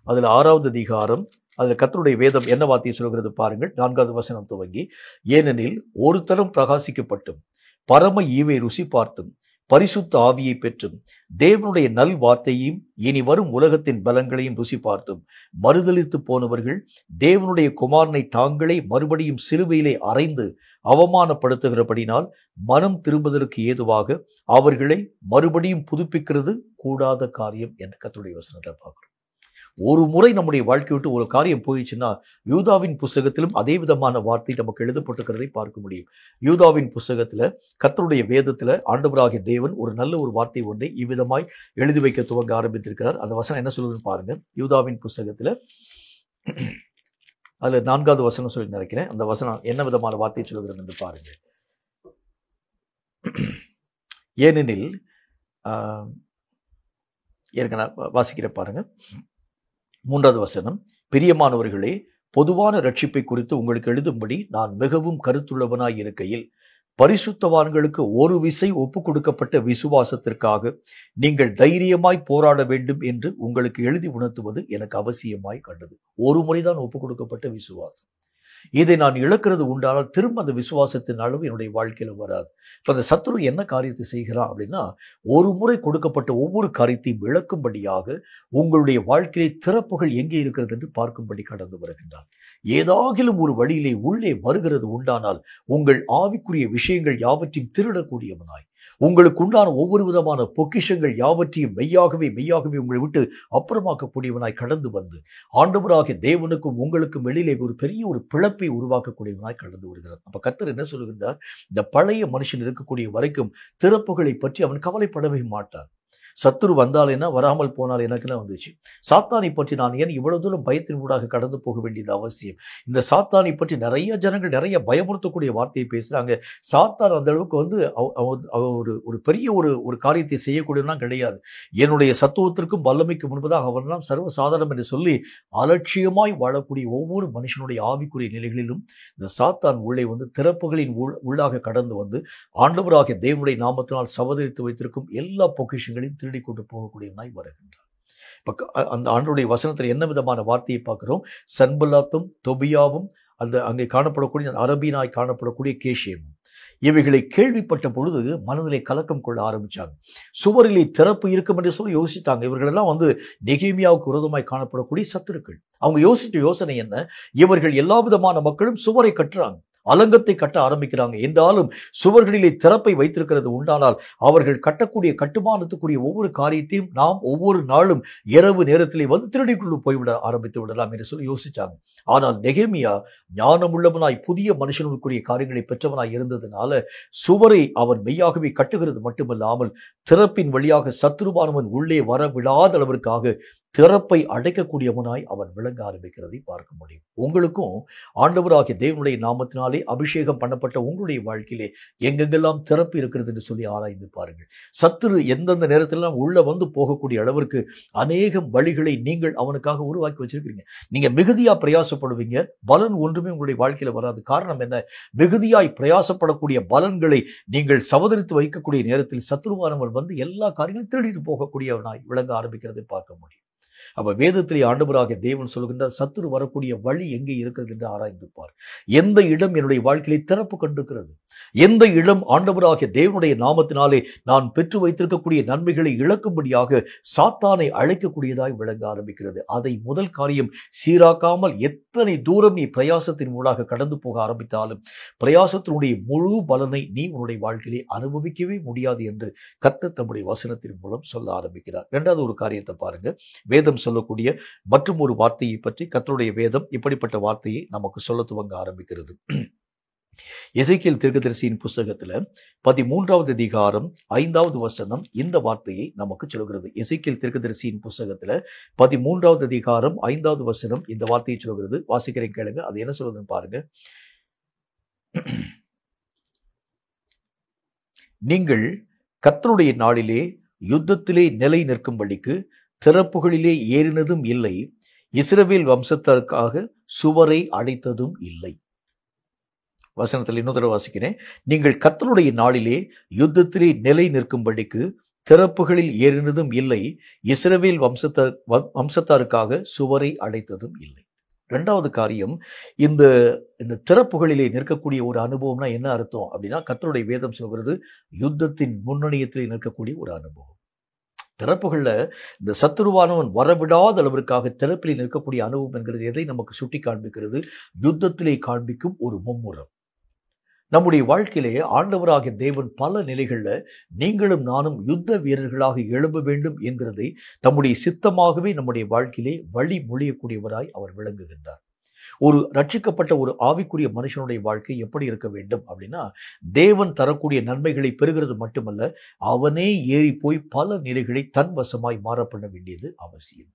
அதுல 6வது அதிகாரம், அதுல கர்த்தருடைய வேதம் என்ன வார்த்தையை சொல்கிறது பாருங்கள். 4வது வசனம் துவங்கி, ஏனெனில் ஒரு தரம் பிரகாசிக்கப்பட்டும் பரம ஈவை ருசி பார்த்தும் பரிசுத்த ஆவியை பெற்றும் தேவனுடைய நல் வார்த்தையையும் இனி வரும் உலகத்தின் பலங்களையும் ருசி பார்த்தும் மறுதலித்து போனவர்கள் தேவனுடைய குமாரனை தாங்களே மறுபடியும் சிலுவையிலே அறைந்து அவமானப்படுத்துகிறபடினால் மனம் திரும்புவதற்கு ஏதுவாக அவர்களை மறுபடியும் புதுப்பிக்கிறது கூடாத காரியம் என்று கர்த்தருடைய வசனத்தை பார்க்கிறோம். ஒரு முறை நம்முடைய வாழ்க்கை விட்டு ஒரு காரியம் போயிடுச்சுன்னா யூதாவின் புஸ்தகத்திலும் அதே விதமான வார்த்தை நமக்கு எழுதப்பட்டிருக்கிறதை பார்க்க முடியும். யூதாவின் புஸ்தகத்துல கர்த்தருடைய வேதத்துல ஆண்டவராகிய தேவன் ஒரு நல்ல ஒரு வார்த்தை ஒன்றை இவ்விதமாய் எழுதி வைக்க துவங்க ஆரம்பித்திருக்கிறார். அந்த வசனம் என்ன சொல்லுதுன்னு பாருங்க. யூதாவின் புஸ்தகத்துல அதுல 4வது வசனம் சொல்லி நினைக்கிறேன். அந்த வசனம் என்ன விதமான வார்த்தை சொல்லுகிறது என்று பாருங்க. ஏனெனில் ஏற்கனவே வாசிக்கிற பாருங்க. 3வது வசனம், பிரியமானவர்களே, பொதுவான ரட்சிப்பை குறித்து உங்களுக்கு எழுதும்படி நான் மிகவும் கருத்துள்ளவனாய் இருக்கையில் பரிசுத்தவான்களுக்கு ஒரு விசை ஒப்பு கொடுக்கப்பட்ட விசுவாசத்திற்காக நீங்கள் தைரியமாய் போராட வேண்டும் என்று உங்களுக்கு எழுதி உணர்த்துவது எனக்கு அவசியமாய் கண்டது. ஒரு முறைதான் ஒப்பு கொடுக்கப்பட்ட விசுவாசம். இதை நான் இழக்கிறது உண்டானால் திரும்ப அந்த விசுவாசத்தின் அளவு என்னுடைய வாழ்க்கையில வராது. இப்ப அந்த சத்துரு என்ன காரியத்தை செய்கிறான் அப்படின்னா, ஒரு முறை கொடுக்கப்பட்ட ஒவ்வொரு காரியத்தையும் இழக்கும்படியாக உங்களுடைய வாழ்க்கையிலே திறப்புகள் எங்கே இருக்கிறது என்று பார்க்கும்படி கடந்து வருகின்றான். ஏதாகிலும் ஒரு வழியிலே உள்ளே வருகிறது உண்டானால் உங்கள் ஆவிக்குரிய விஷயங்கள் யாவற்றையும் திருடக்கூடியவனாய், உங்களுக்கு உண்டான ஒவ்வொரு விதமான பொக்கிஷங்கள் யாவற்றையும் மெய்யாகவே உங்களை விட்டு அப்புறமாக்கக்கூடியவனாய் கடந்து வந்து ஆண்டவராகிய தேவனுக்கும் உங்களுக்கும் வெளியிலே ஒரு பெரிய ஒரு பிளப்பை உருவாக்கக்கூடியவனாய் கடந்து வருகிறார். அப்ப கர்த்தர் என்ன சொல்லுகின்றார்? இந்த பழைய மனுஷன் இருக்கக்கூடிய வரைக்கும் திறப்புகளை பற்றி அவன் கவலைப்படவே மாட்டான். சத்துரு வந்தால் என்ன, வராமல் போனால் எனக்குன்னு வந்துச்சு. சாத்தானை பற்றி நான் ஏன் இவ்வளவு தூரம் பயத்தின் ஊடாக கடந்து போக வேண்டியது அவசியம்? இந்த சாத்தானை பற்றி நிறைய ஜனங்கள் நிறைய பயமுறுத்தக்கூடிய வார்த்தையை பேசுறாங்க. சாத்தான் அந்த அளவுக்கு ஒரு பெரிய ஒரு காரியத்தை செய்யக்கூடியவெல்லாம் கிடையாது. என்னுடைய சத்துவத்திற்கும் வல்லமைக்கு முன்பதாக அவரெல்லாம் சர்வ சாதாரணம் என்று சொல்லி அலட்சியமாய் வாழக்கூடிய ஒவ்வொரு மனுஷனுடைய ஆவிக்குரிய நிலைகளிலும் இந்த சாத்தான் உள்ளே திறப்புகளின் உள்ளாக கடந்து வந்து ஆண்டவராகிய தேவனுடைய நாமத்தினால் சவதரித்து வைத்திருக்கும் எல்லா பொக்கிஷங்களையும் திருடி கொண்டு போகக்கூடியவனாய் வருகின்றார். அந்த ஆண்டவருடைய வசனத்தில் என்ன விதமான வார்த்தையை பார்க்கிறோம்? சன்பல்லாத்தும் தொபியாவும் அங்கே காணப்படக்கூடிய அரபியனாய் காணப்படக்கூடிய கேஷியமும் இவைகளை கேள்விப்பட்ட பொழுது மனதிலே கலக்கம் கொள்ள ஆரம்பிச்சாங்க. சுவரிலே திறப்பு இருக்கும் என்று சொல்லி யோசித்தாங்க. இவர்களெல்லாம் நெகேமியாவுக்கு விரோதமாய் காணப்படக்கூடிய சத்துருக்கள். அவங்க யோசித்த யோசனை என்ன? இவர்கள் எல்லா விதமான மக்களும் சுவரை கட்டுறாங்க, அலங்கத்தை கட்ட ஆரம்பிக்கிறாங்க. என்றாலும் சுவர்களிலே திறப்பை வைத்திருக்கிறது உண்டானால் அவர்கள் கட்டக்கூடிய கட்டுமானத்துக்குரிய ஒவ்வொரு காரியத்தையும் நாம் ஒவ்வொரு நாளும் இரவு நேரத்திலே திருடிக்குள்ள போய்விட ஆரம்பித்து விடலாம் என்று சொல்லி யோசிச்சாங்க. ஆனால் நெகேமியா ஞானமுள்ளவனாய் புதிய மனுஷனுக்குரிய காரியங்களை பெற்றவனாய் இருந்ததுனால சுவரை அவன் மெய்யாகவே கட்டுகிறது மட்டுமல்லாமல் திறப்பின் வழியாக சத்துருவானவன் உள்ளே வர விடாத அளவிற்காக திறப்பை அடைக்கக்கூடியவனாய் அவன் விளங்க ஆரம்பிக்கிறதை பார்க்க முடியும். உங்களுக்கும் ஆண்டவராகிய தேவனுடைய நாமத்தினாலே அபிஷேகம் பண்ணப்பட்ட உங்களுடைய வாழ்க்கையிலே எங்கெங்கெல்லாம் திறப்பு இருக்கிறது என்று சொல்லி ஆராய்ந்து பாருங்கள். சத்துரு எந்தெந்த நேரத்திலாம் உள்ள போகக்கூடிய அளவிற்கு அநேகம் வழிகளை நீங்கள் அவனுக்காக உருவாக்கி வச்சிருக்கிறீங்க. நீங்க மிகுதியா பிரயாசப்படுவீங்க, பலன் ஒன்றுமே உங்களுடைய வாழ்க்கையில வராது. காரணம் என்ன? மிகுதியாய் பிரயாசப்படக்கூடிய பலன்களை நீங்கள் சவதரித்து வைக்கக்கூடிய நேரத்தில் சத்துருவானவன் எல்லா காரியங்களையும் திருடிட்டு போகக்கூடியவனாய் விளங்க ஆரம்பிக்கிறதை பார்க்க முடியும். அப்ப வேதத்திலே ஆண்டவராகிய தேவன் சொல்கின்றார், சத்துரு வரக்கூடிய வழி எங்கே இருக்கிறது என்று ஆராய்ந்து பார். எந்த இடம் என்னுடைய வாழ்க்கையிலே திறப்பு கண்டிருக்கிறது, எந்த இடம் ஆண்டவராகிய தேவனுடைய நாமத்தினாலே நான் பெற்று வைத்திருக்கக்கூடிய நன்மைகளை இழக்கும்படியாக சாத்தானை அழைக்கக்கூடியதாய் விளங்க ஆரம்பிக்கிறது. அதை முதல் காரியம் சீராக்காமல் எத்தனை தூரம் நீ பிரயாசத்தின் மூலமாக கடந்து போக ஆரம்பித்தாலும் பிரயாசத்தினுடைய முழு பலனை நீ உன்னுடைய வாழ்க்கையிலே அனுபவிக்கவே முடியாது என்று கர்த்தர் தம்முடைய வசனத்தின் மூலம் சொல்ல ஆரம்பிக்கிறார். இரண்டாவது ஒரு காரியத்தை பாருங்க. வேதம் சொல்லக்கூடிய மற்றும் ஒரு வார்த்தையை பற்றி கர்த்தருடைய வேதம் இப்படிப்பட்ட வார்த்தையை நமக்கு சொல்ல துவங்க ஆரம்பிக்கிறது. எசேக்கியேல் தீர்க்கதரிசியின் புஸ்தகத்துல 13வது அதிகாரம் 5வது வசனம் இந்த வார்த்தையை நமக்கு சொல்கிறது. எசேக்கியேல் தீர்க்கதரிசியின் புஸ்தகத்துல 13வது அதிகாரம் 5வது வசனம் இந்த வார்த்தையை சொல்கிறது. வாசிக்கிறேன், கேளுங்க. அது என்ன சொல்றதுன்னு பாருங்க. நீங்கள் கர்த்தருடைய நாளிலே யுத்தத்திலே நிலை நிற்கும்படிக்கு திறப்புகளிலே ஏறினதும் இல்லை, இஸ்ரவேல் வம்சத்தாருக்காக சுவரை அடைத்ததும் இல்லை. வசனத்தில் இன்னொரு தடவை வாசிக்கிறேன். நீங்கள் கர்த்தருடைய நாளிலே யுத்தத்திலே நிலை நிற்கும்படிக்கு திறப்புகளில் ஏறினதும் இல்லை, இஸ்ரவேல் வம்சத்தாருக்காக சுவரை அடைத்ததும் இல்லை. இரண்டாவது காரியம், இந்த திறப்புகளிலே நிற்கக்கூடிய ஒரு அனுபவம்னா என்ன அர்த்தம் அப்படின்னா, கர்த்தருடைய வேதம் சொல்கிறது யுத்தத்தின் முன்னணியத்திலே நிற்கக்கூடிய ஒரு அனுபவம். திறப்புகள்ல இந்த சத்துருவானவன் வரவிடாத அளவிற்காக திறப்பிலே நிற்கக்கூடிய அனுபவம் என்கிறது எதை நமக்கு சுட்டி காண்பிக்கிறது? யுத்தத்திலே காண்பிக்கும் ஒரு மும்முரம். நம்முடைய வாழ்க்கையிலேயே ஆண்டவராகிய தேவன் பல நிலைகள்ல நீங்களும் நானும் யுத்த வீரர்களாக எழும்ப வேண்டும் என்கிறதை தம்முடைய சித்தமாகவே நம்முடைய வாழ்க்கையிலே வழி மொழியக்கூடியவராய் அவர் விளங்குகின்றார். ஒரு ரட்சிக்கப்பட்ட ஒரு ஆவிக்குரிய மனுஷனுடைய வாழ்க்கை எப்படி இருக்க வேண்டும் அப்படின்னா, தேவன் தரக்கூடிய நன்மைகளை பெறுகிறது மட்டுமல்ல, அவனே ஏறி போய் பல நிலைகளை தன் வசமாய் மாற பண்ண வேண்டியது அவசியம்.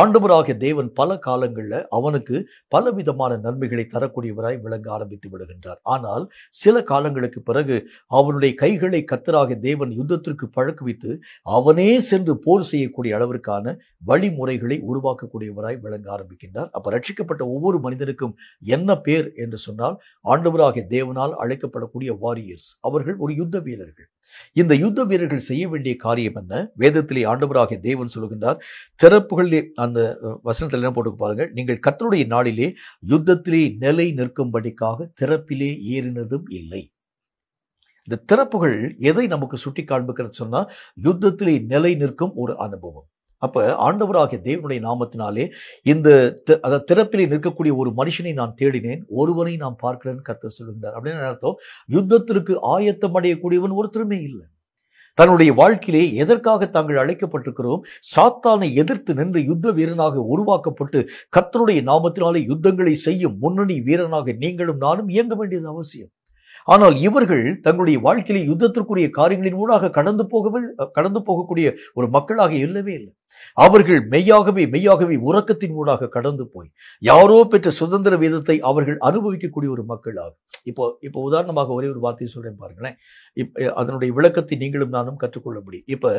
ஆண்டவராகிய தேவன் பல காலங்களில் அவனுக்கு பலவிதமான நன்மைகளை தரக்கூடியவராய் விளங்க ஆரம்பித்து விடுகின்றார். ஆனால் சில காலங்களுக்கு பிறகு அவனுடைய கைகளை கர்த்தராகிய தேவன் யுத்தத்திற்கு பழக்குவித்து அவனே சென்று போர் செய்யக்கூடிய அளவிற்கான வழிமுறைகளை உருவாக்கக்கூடியவராய் விளங்க ஆரம்பிக்கின்றார். அப்ப ரட்சிக்கப்பட்ட ஒவ்வொரு மனிதனுக்கும் என்ன பேர் என்று சொன்னால், ஆண்டவராகிய தேவனால் அழைக்கப்படக்கூடிய வாரியர்ஸ். அவர்கள் ஒரு யுத்த வீரர்கள். இந்த யுத்த வீரர்கள் செய்ய வேண்டிய காரியம் என்ன? வேதத்திலே ஆண்டவராகிய தேவன் சொல்லுகின்றார், திறப்புகளிலே அந்த வசனத்தில் என்ன போட்டு பாருங்க, நீங்கள் கர்த்தருடைய நாளிலே யுத்தத்திலே நிலை நிற்கும்படிக்காக திறப்பிலே ஏறினதும் இல்லை. இந்த திறப்புகள் எதை நமக்கு சுட்டி காண்பிக்கிறது சொன்னா, யுத்தத்திலே நிலை நிற்கும் ஒரு அனுபவம். அப்ப ஆண்டவராகிய தேவனுடைய நாமத்தினாலே இந்த திறப்பிலே நிற்கக்கூடிய ஒரு மனுஷனை நான் தேடினேன், ஒருவனை நான் பார்க்கிறேன்னு கர்த்தர் சொல்லுகிறார். அப்படின்னு அர்த்தம், யுத்தத்திற்கு ஆயத்தம் அடையக்கூடியவன் ஒருத்தருமே இல்லை. தன்னுடைய வாழ்க்கையிலே எதற்காக தாங்கள் அழைக்கப்பட்டிருக்கிறோம்? சாத்தானை எதிர்த்து நின்று யுத்த வீரனாக உருவாக்கப்பட்டு கர்த்தருடைய நாமத்தினாலே யுத்தங்களை செய்யும் முன்னணி வீரனாக நீங்களும் நானும் இயங்க வேண்டியது அவசியம். ஆனால் இவர்கள் தங்களுடைய வாழ்க்கையிலே யுத்தத்திற்குரிய காரியங்களின் ஊடாக கடந்து போகக்கூடிய ஒரு மக்களாக இல்லவே இல்லை. அவர்கள் மெய்யாகவே உறக்கத்தின் ஊடாக கடந்து போய் யாரோ பெற்ற சுதந்திர வீதத்தை அவர்கள் அனுபவிக்கக்கூடிய ஒரு மக்களாகும். இப்போ உதாரணமாக ஒரே ஒரு வார்த்தையை சொல்றேன் பாருங்களேன். அதனுடைய விளக்கத்தை நீங்களும் நானும் கற்றுக்கொள்ள முடியும். இப்ப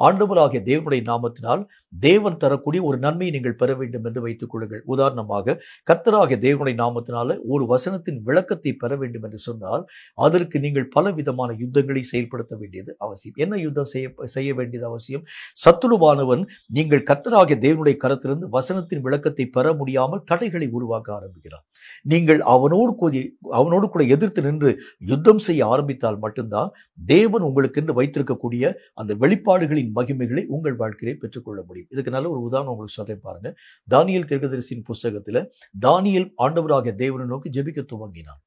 ஆண்டவராகிய தேவனுடைய நாமத்தினால் தேவன் தரக்கூடிய ஒரு நன்மையை நீங்கள் பெற வேண்டும் என்று வைத்துக் கொள்ளுங்கள். உதாரணமாக கர்த்தராகிய தேவனுடைய நாமத்தினால ஒரு வசனத்தின் விளக்கத்தை பெற வேண்டும் என்று சொன்னால், அதற்கு நீங்கள் பல விதமான யுத்தங்களை செயல்படுத்த வேண்டியது அவசியம். என்ன யுத்தம் செய்ய வேண்டியது அவசியம்? சத்துருவானவன் நீங்கள் கர்த்தராகிய தேவனுடைய கரத்திலிருந்து வசனத்தின் விளக்கத்தை பெற முடியாமல் தடைகளை உருவாக்க ஆரம்பிக்கிறான். நீங்கள் அவனோடு கூட எதிர்த்து நின்று யுத்தம் செய்ய ஆரம்பித்தால் மட்டும்தான் தேவன் உங்களுக்கு என்று வைத்திருக்கக்கூடிய அந்த வெளிப்பாடுகளின் மகிமைகளை உங்கள் வாழ்க்கையிலே பெற்றுக்கொள்ள முடியும். இதுக்கு நல்ல ஒரு உதாரணம் உங்களுக்கு சொல்றேன் பாருங்க. தானியேல் தீர்க்கதரிசியின் புஸ்தகத்துல தானியேல் ஆண்டவராகிய தேவனை நோக்கி ஜெபிக்க துவங்கினான்.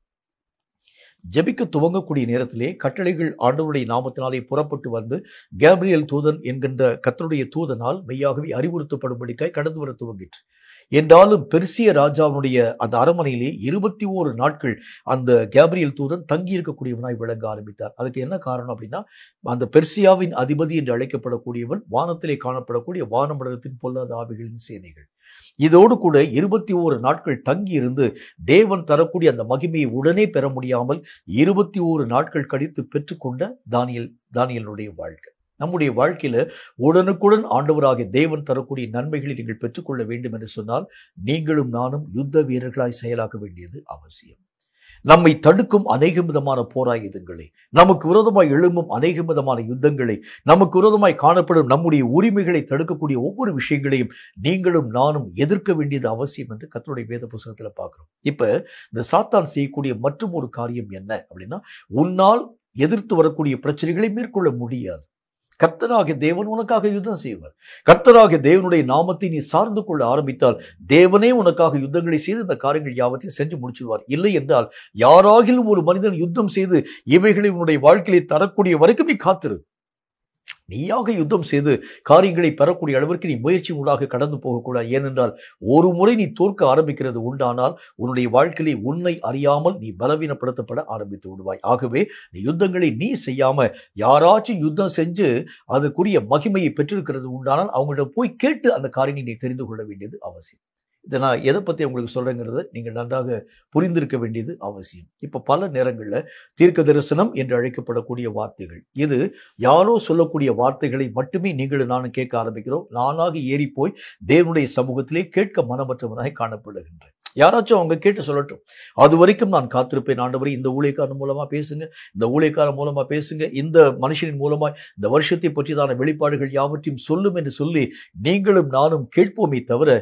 ஜெபிக்க துவங்கக்கூடிய நேரத்திலே கட்டளைகள் ஆண்டவருடைய நாமத்தினாலே புறப்பட்டு வந்து கேப்ரியல் தூதன் என்கின்ற கர்த்தருடைய தூதனால் மெய்யாகவே அறிவுறுத்தப்படும்படிக்காய் கடந்து வர துவங்கிற்று. என்றாலும் பெர்சிய ராஜாவுடைய அந்த அரண்மனையிலே 21 நாட்கள் அந்த கேப்ரியல் தூதன் தங்கி இருக்கக்கூடியவனாய் விளங்க ஆரம்பித்தார். அதுக்கு என்ன காரணம் அப்படின்னா, அந்த பெர்சியாவின் அதிபதி என்று அழைக்கப்படக்கூடியவன் வானத்திலே காணப்படக்கூடிய வானமண்டலத்தின் பொல்லாத ஆவிகளின் சேனைகள். இதோடு கூட 21 நாட்கள் தங்கி இருந்து தேவன் தரக்கூடிய அந்த மகிமையை உடனே பெற முடியாமல் 21 நாட்கள் கழித்து பெற்றுக்கொண்ட தானியேலுடைய வாழ்க்கை. நம்முடைய வாழ்க்கையில உடனுக்குடன் ஆண்டவராகிய தேவன் தரக்கூடிய நன்மைகளை நீங்கள் பெற்றுக்கொள்ள வேண்டும் என்று சொன்னால், நீங்களும் நானும் யுத்த வீரர்களாய் செயலாக்க வேண்டியது அவசியம். நம்மை தடுக்கும் அநேக விதமான போராயுதங்களை, நமக்கு விரோதமாய் எழும்பும் அநேக விதமான யுத்தங்களை, நமக்கு விரோதமாய் காணப்படும் நம்முடைய உரிமைகளை தடுக்கக்கூடிய ஒவ்வொரு விஷயங்களையும் நீங்களும் நானும் எதிர்க்க வேண்டியது அவசியம் என்று கர்த்தருடைய வேத புத்தகத்துல பார்க்கிறோம். இப்ப இந்த சாத்தான் செய்யக்கூடிய மற்றும் ஒரு காரியம் என்ன அப்படின்னா, உன்னால் எதிர்த்து வரக்கூடிய பிரச்சனைகளை மேற்கொள்ள முடியாது. கர்த்தராகிய தேவன் உனக்காக யுத்தம் செய்வார். கர்த்தராகிய தேவனுடைய நாமத்தை நீ சார்ந்து கொள்ள ஆரம்பித்தால் தேவனே உனக்காக யுத்தங்களை செய்து இந்த காரியங்கள் யாவற்றையும் செஞ்சு முடிச்சிடுவார். இல்லை என்றால் யாராகிலும் ஒரு மனிதன் யுத்தம் செய்து இவைகளை உன்னுடைய வாழ்க்கையை தரக்கூடிய வரைக்கும் நீ காத்திரு. நீயாக யுத்தம் செய்து காரியங்களை பெறக்கூடிய அளவிற்கு நீ முயற்சி ஊடாக கடந்து போகக்கூடாது. ஏனென்றால் ஒரு முறை நீ தோற்க ஆரம்பிக்கிறது உண்டானால் உன்னுடைய வாழ்க்கையை உன்னை அறியாமல் நீ பலவீனப்படுத்தப்பட ஆரம்பித்து விடுவாய். ஆகவே நீ யுத்தங்களை நீ செய்யாம யாராச்சும் யுத்தம் செஞ்சு அதற்குரிய மகிமையை பெற்றிருக்கிறது உண்டானால் அவங்கள்ட்ட போய் கேட்டு அந்த காரியத்தை நீ தெரிந்து கொள்ள வேண்டியது அவசியம். இதை நான் எதை பற்றி உங்களுக்கு சொல்கிறேங்கிறத நீங்கள் நன்றாக புரிந்திருக்க வேண்டியது அவசியம். இப்போ பல நேரங்களில் தீர்க்க தரிசனம் என்று அழைக்கப்படக்கூடிய வார்த்தைகள், இது யாரோ சொல்லக்கூடிய வார்த்தைகளை மட்டுமே நீங்களும் நானும் கேட்க ஆரம்பிக்கிறோம். நானாக ஏறி போய் தேவனுடைய சமூகத்திலே கேட்க மனமற்றவனாக காணப்படுகின்றேன். யாராச்சும் அவங்க கேட்டு சொல்லட்டும், அது வரைக்கும் நான் காத்திருப்பேன். ஆண்டவரே, இந்த ஊழியக்காரன் மூலமா பேசுங்க, இந்த ஊழியக்காரன் மூலமா பேசுங்க, இந்த மனுஷனின் மூலமா இந்த வருஷத்தை பற்றிதான வெளிப்பாடுகள் யாவற்றையும் சொல்லும் என்று சொல்லி நீங்களும் நானும் கேட்போமே தவிர,